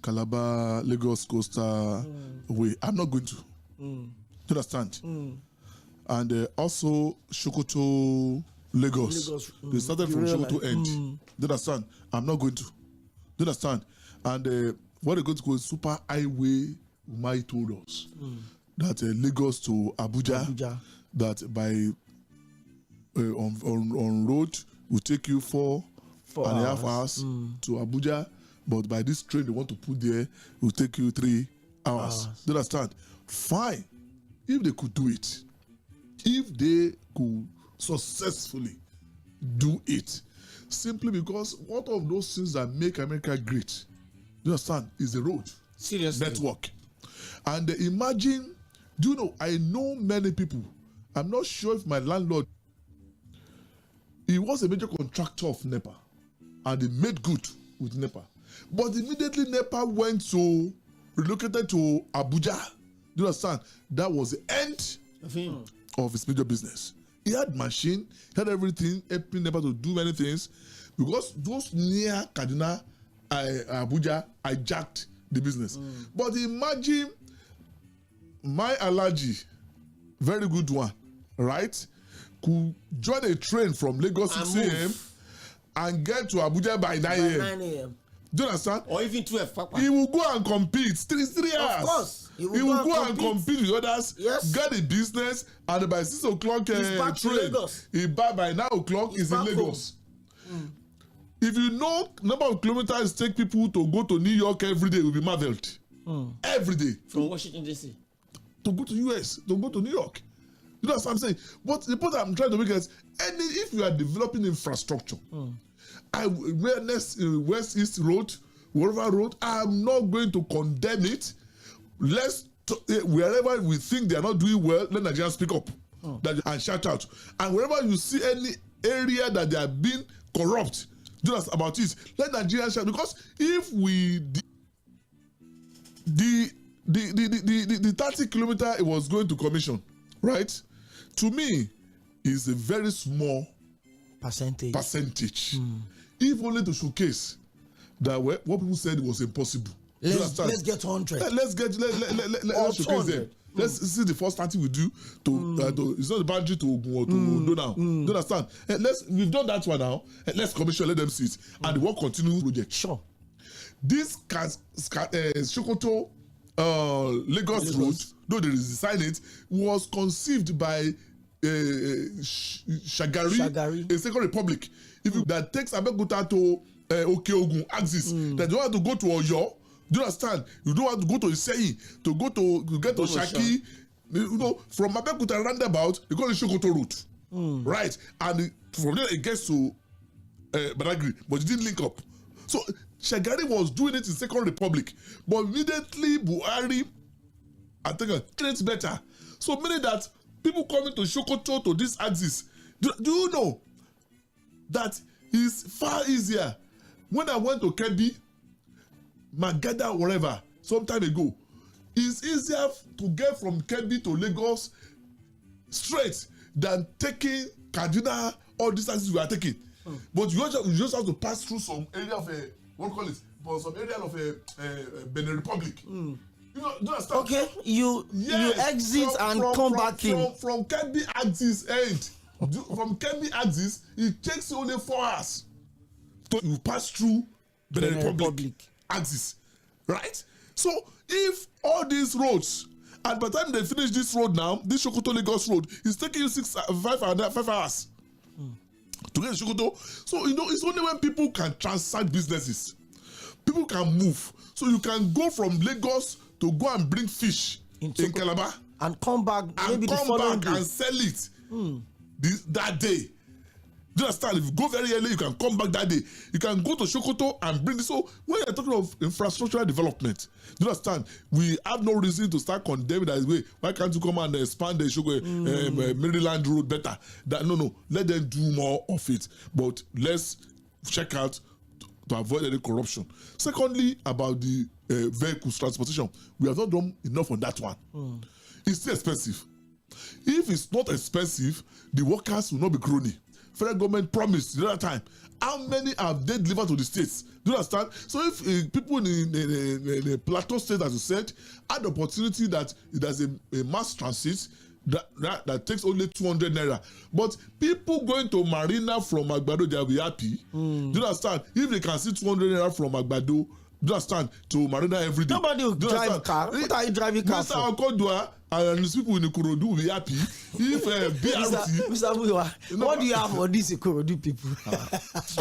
Calabar, Lagos Coastal way. I'm not going to. You understand? And also Sokoto, Lagos. They started from Sokoto end. You understand? I'm not going to. You understand? And what they're going to go is super highway. Umai told us that Lagos to Abuja, that by on road will take you 4.5 hours to Abuja, but by this train they want to put there will take you 3 hours. Do you understand? Fine, if they could do it, if they could successfully do it, simply because one of those things that make America great, you understand, is the road. Seriously. Network. And imagine, I know many people. I'm not sure if my landlord, he was a major contractor of NEPA, and he made good with NEPA. But immediately NEPA relocated to Abuja. Do you understand? That was the end of his major business. He had machine, he had everything, helping NEPA to do many things, because those near Kaduna, Abuja, hijacked the business. But imagine my allergy, very good one, right? Could join a train from Lagos 6 a.m. and get to Abuja by 9 a.m. Do you understand? Or even 12. He will go and compete. 3 hours. Of course. He will go and compete with others, get a business, and by 6 o'clock train, he by 9 o'clock is in Lagos. If you know number of kilometers take people to go to New York every day, you'll be marveled. Every day. From Washington, D.C. To go to US, to go to New York. You know what I'm saying? But the point I'm trying to make is, if you are developing infrastructure, West East Road, whatever road, I'm not going to condemn it. Wherever we think they are not doing well, let Nigerians speak up and shout out. And wherever you see any area that they are being corrupt, do us about it. Let Nigerians shout, because if we the 30 kilometer it was going to commission, right? To me, is a very small percentage. If only to showcase that what people said was impossible. Let's get 100. Let's showcase them. Let's see the first thing we do to it's not the boundary to Ogun or to do now. Do you understand? We've done that one now. Let's commission, let them see it. And the work continues project. Sure. This Sokoto Lagos road, though they design it, was conceived by Shagari, a second republic. If you that takes Abeokuta to Okeogun axis, that you want to go to Oyo, do you understand? You don't want to go to Iseyin, to get to Shaki. You know, from Abeokuta roundabout, you go to Sokoto route, right? And from there it gets to Badagry, but it didn't link up. So Shagari was doing it in Second Republic, but immediately Buhari, I think, it's better. So meaning that people coming to Sokoto to this axis, do you know that is far easier? When I went to Kebbi, Magada, wherever, some time ago, it's easier to get from Kebbi to Lagos straight than taking Kaduna or these axis we are taking. But you just have to pass through some area of some area of Benin Republic. You know, do you understand? Okay, you exit and come back in. From Kebbi axis end. From Kebbi axis, it takes you only 4 hours. So you pass through Benin Republic axis, right? So if all these roads, and by the time they finish this road now, this Sokoto Lagos road, it's taking you 5 hours to get to Sokoto. So you know, it's only when people can transact businesses, people can move. So you can go from Lagos to go and bring fish in Calabar and come back maybe the following day and sell it that day. Do you understand? If you go very early, you can come back that day. You can go to Sokoto and bring this. So when you're talking of infrastructural development, do you understand? We have no reason to start condemning that way. Why can't you come and expand the Maryland road better? No. Let them do more of it. But let's check out to avoid any corruption. Secondly, about the vehicles transportation, we have not done enough on that one. It's still expensive. If it's not expensive, the workers will not be groaning. Federal government promised the other time. How many have they delivered to the states? Do you understand? So if people in the plateau state, as you said, had the opportunity that there's a mass transit that takes only 200 naira, but people going to Marina from Agbado, they'll be happy. Do you understand? If they can see 200 naira from Agbado, do you understand, to Marina every day. Nobody will drive a car. What are you driving car for? Mr. Okodua and these people in Ikorodu will be happy if BRT. Mr. Muyiwa, what do you have for these Ikorodu people? Mr.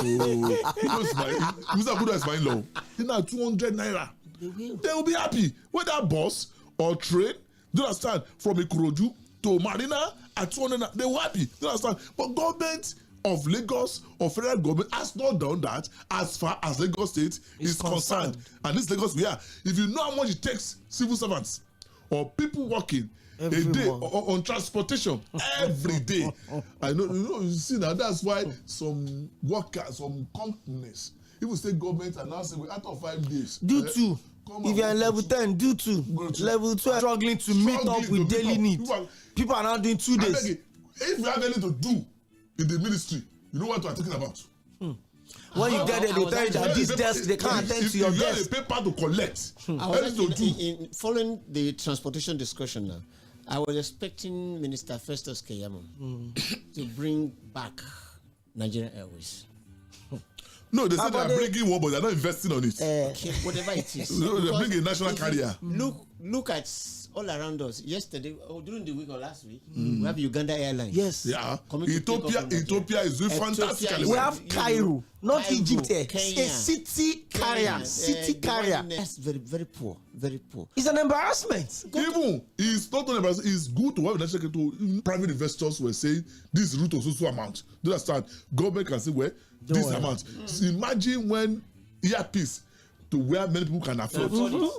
Okodua is my in-law. They now 200 naira. They will be happy. Whether bus or train, do you understand, from Ikorodu to Marina at 200 naira, they will be happy. Do you understand? But government of Lagos or federal government has not done that as far as Lagos State is concerned. And this Lagos we are. If you know how much it takes civil servants or people working every a day on transportation every day, I know you see now. That's why some workers, some companies, even state governments are now saying we out of 5 days. Do two. If you're in level 10, do two. Level 12, struggling to meet up with daily needs. People are now doing 2 days. If you have anything to do in the ministry, you know what we are talking about. When you get there, they tell you that this desk, they can't attend to your desk. You have a paper to collect. I was following the transportation discussion now, I was expecting Minister Festus Keyamo to bring back Nigerian Airways. No, they say they are bringing one, but they are not investing on it. Okay, whatever it is. No, they are bringing a national carrier. Look at all around us. Yesterday, during the week or last week, we have Uganda Airlines. Yes. Yeah. Ethiopia is doing fantastically. We have Cairo, not Egypt. Kenya, a city carrier. City carrier. That's very, very poor. Very poor. It's an embarrassment. Even it's not an embarrassment. It's good to have national carrier. Private investors were saying this route of so amount. Do you understand? Government can say, well, this amount. So imagine when earpiece to where many people can afford.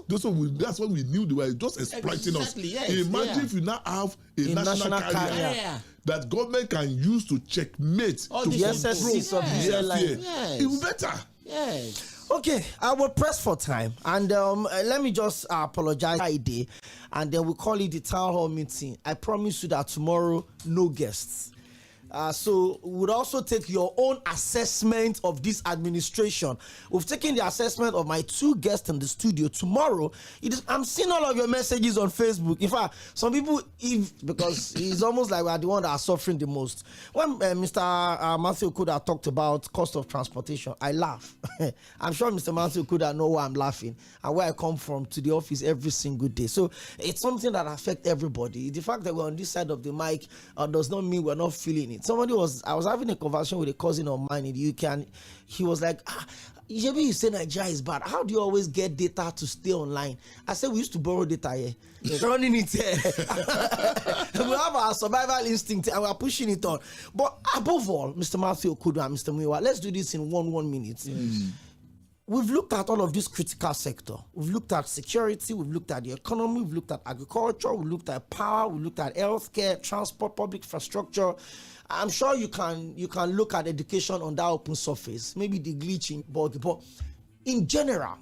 That's when we knew they were just exploiting us. Yes, imagine if you now have a national carrier that government can use to checkmate all the SSCs of the airline. It will be better. Yes. Okay, I will press for time, and let me just apologize Friday, and then we'll call it the town hall meeting. I promise you that tomorrow, no guests. So we would also take your own assessment of this administration. We've taken the assessment of my two guests in the studio. Tomorrow, I'm seeing all of your messages on Facebook. In fact, some people, because it's almost like we're the one that are suffering the most. When Mr. Matthew Kuda talked about cost of transportation, I laugh. I'm sure Mr. Matthew Kuda know why I'm laughing and where I come from to the office every single day. So it's something that affects everybody. The fact that we're on this side of the mic does not mean we're not feeling it. I was having a conversation with a cousin of mine in the UK, and he was like, Maybe you say Nigeria is bad. How do you always get data to stay online? I said we used to borrow data here. Running it here. We have our survival instinct and we are pushing it on. But above all, Mr. Matthew Okudu and Mr. Mᴜɪᴡ, let's do this in one minute. Yes. We've looked at all of this critical sector. We've looked at security, we've looked at the economy, we've looked at agriculture, we've looked at power, we've looked at healthcare, transport, public infrastructure. I'm sure you can look at education on that open surface, maybe the glitching, but in general,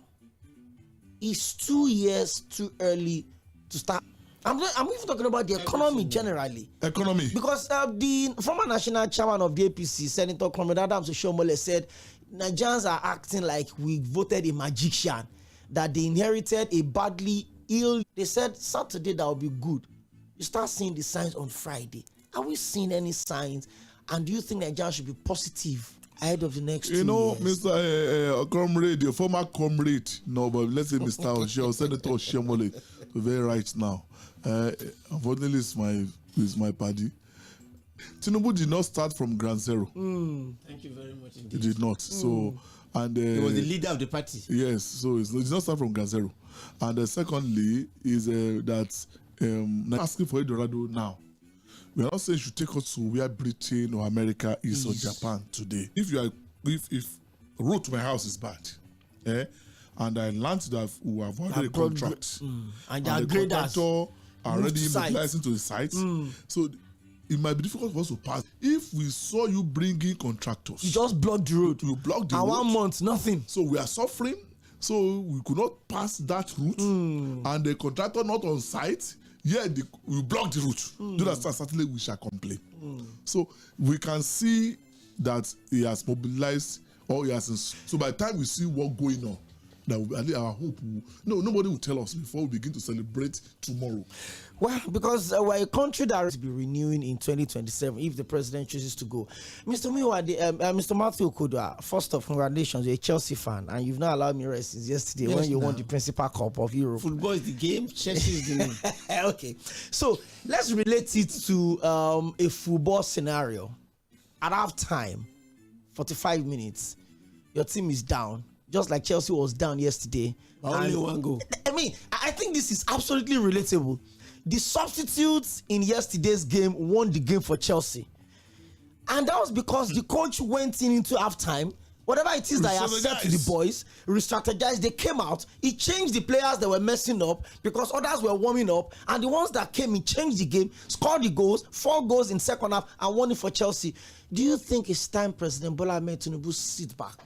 it's 2 years too early to start. I'm even talking about the economy generally. Economy. Because the former national chairman of the APC, Senator Comrade Adams Oshiomhole, said Nigerians are acting like we voted a magician, that they inherited a badly ill. They said Saturday that will be good. You start seeing the signs on Friday. Are we seeing any signs? And do you think Nigerians should be positive ahead of the next 2 years? Mr. Comrade, your former comrade, no, but let's say Mr. Oshiomhole, Senator Oshiomhole, very right now. Unfortunately, is my party. Tinubu did not start from ground zero. Thank you very much indeed. He did not. So, and he was the leader of the party. Yes, so it did not start from ground zero. And secondly, is that asking for Eldorado now. We are not saying you should take us to where Britain or America is or Japan today. If road to my house is bad, and I learned that we have already a contract, and the contractor already mobilizing to the site, so it might be difficult for us to pass. If we saw you bringing contractors, you just blocked the road. You blocked the road. 1 month, nothing. So we are suffering. So we could not pass that route, and the contractor not on site. Yeah, we block the route. Do that, certainly we shall complain. So we can see that he has mobilized, or he has. So by the time we see what going on, that will be our hope. Nobody will tell us before we begin to celebrate tomorrow. Well, because we're a country that will be renewing in 2027 if the president chooses to go. Mr. Mᴜɪᴜ, Mr. Matthew Okudu, first off, congratulations. You're a Chelsea fan, and you've not allowed me rest since yesterday when you won the Principal Cup of Europe. Football is the game, Chelsea is the name. Okay, so let's relate it to a football scenario. At halftime, 45 minutes, your team is down, just like Chelsea was down yesterday. Only one goal. I think this is absolutely relatable. The substitutes in yesterday's game won the game for Chelsea. And that was because the coach went into halftime, whatever it is that he has said to the boys, re-strategized, they came out, he changed the players that were messing up because others were warming up, and the ones that came in changed the game, scored the goals, 4 goals in second half, and won it for Chelsea. Do you think it's time President Bola Ahmed Tinubu sit back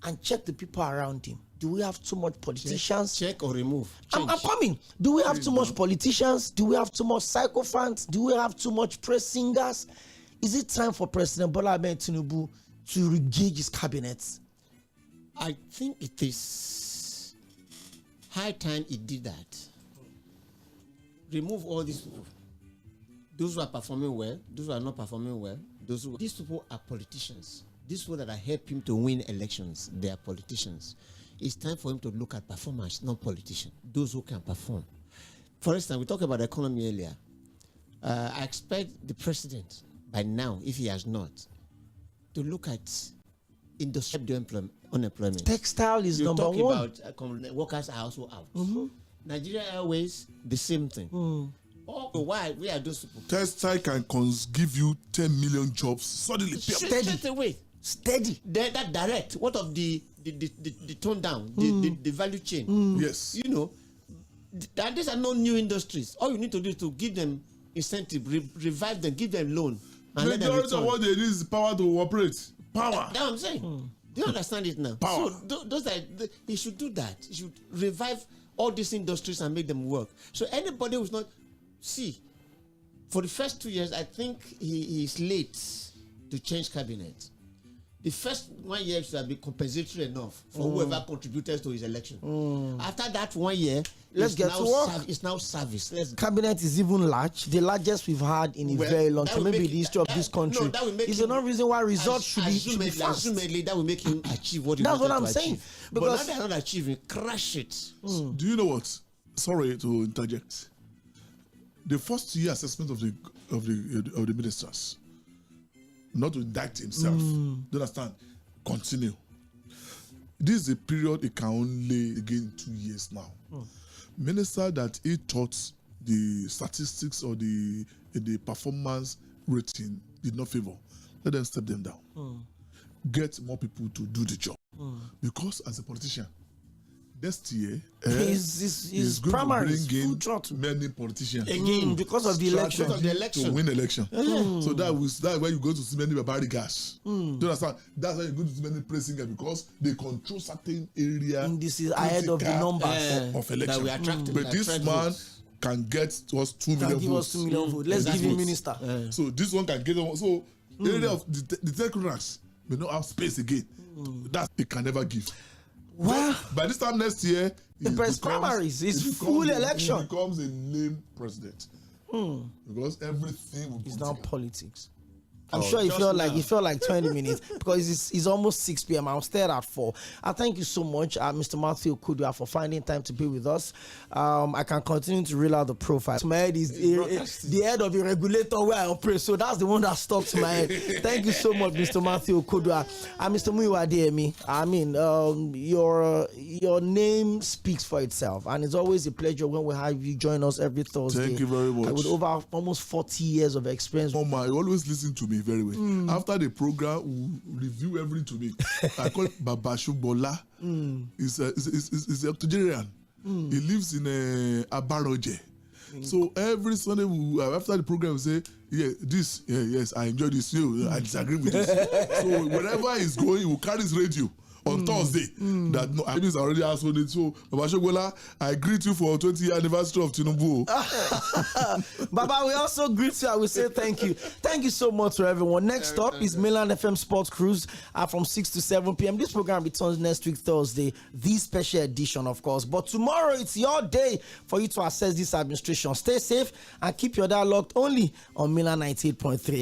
and check the people around him? Do we have too much politicians? Check or remove. I'm coming. Do we have too much politicians? Do we have too much sycophants? Do we have too much press singers? Is it time for President Bola Ahmed Tinubu to regauge his cabinet? I think it is high time he did that. Remove all these people. Those who are performing well, those who are not performing well, these people are politicians. These people that are helping him to win elections, they are politicians. It's time for him to look at performers, not politicians. Those who can perform. For instance, we talked about the economy earlier. I expect the president, by now, if he has not, to look at industrial unemployment. Textile is number one. You're talking about workers are also out. Nigeria Airways, the same thing. Why? We are those people. Textile can give you 10 million jobs suddenly. Straight away. Steady. That direct. What of the tone down, the value chain? Yes. These are not new industries. All you need to do is to give them incentive, revive them, give them loan. Majority of what they need is power to operate. Power. That's what I'm saying. Do you understand it now? Power. So he should do that. He should revive all these industries and make them work. So anybody who's not for the first 2 years, I think he is late to change cabinet. The first 1 year should have been compensatory enough for whoever contributed to his election. After that 1 year, let's get to work. It's now service. Cabinet is even large, the largest we've had in a very long time, maybe the history of this country. Is there no reason why results should be fast? Assumedly, that will make him achieve what he That's wanted what I'm to saying. achieve. Because but now they're not achieving, crash it. Do you know what? Sorry to interject. The first year assessment of the ministers, not to indict himself. Do you understand? Continue. This is a period it can only again 2 years now. Minister that he thought the statistics or the performance rating did not favor, let them step them down. Get more people to do the job. Because as a politician, next year his primaries bring in many politicians again because of the election. To win election. So that's why you go to see many barbarigas. Do you understand? That's why you go to see many pressing because they control certain area. And this is ahead of the numbers of election. That we attracted. But this man can get to us 2 million votes. Let's give him minister. So this one can get on. So area of the technocrats may not have space again. That it can never give. Wow. By this time next year, the primaries is full election. He becomes a lame president because everything will it's now politics. I'm sure it felt like 20 minutes because it's almost 6 p.m. I'm still at 4. I thank you so much, Mr. Matthew Kudua, for finding time to be with us. I can continue to reel out the profile. My head is the head of the regulator where I operate, so that's the one that stuck to my head. Thank you so much, Mr. Matthew Kudua. And Mr. Mᴜɪ̀iᴡᴜ, I mean, your name speaks for itself, and it's always a pleasure when we have you join us every Thursday. Thank you very much. With over almost 40 years of experience. Oh my, you always listen to me very well. After the program, we review everything to me. I call it Babashu Bola. He's a octogenarian. He lives in Aᴅᴇɪᴇ. So every Sunday, after the program, we say, yes, I enjoy this. I disagree with this. So wherever he's going, he will carry his radio. On Thursday, that no, I mean, already asked for it. So, Baba Bola, I greet you for 20th anniversary of Tinubu. Baba, we also greet you. I will say thank you. Thank you so much to everyone. Next up is Mainland FM Sports Cruise from 6 to 7 p.m. This program returns next week, Thursday, the special edition, of course. But tomorrow, it's your day for you to access this administration. Stay safe and keep your dialogue only on Mainland 98.3 FM.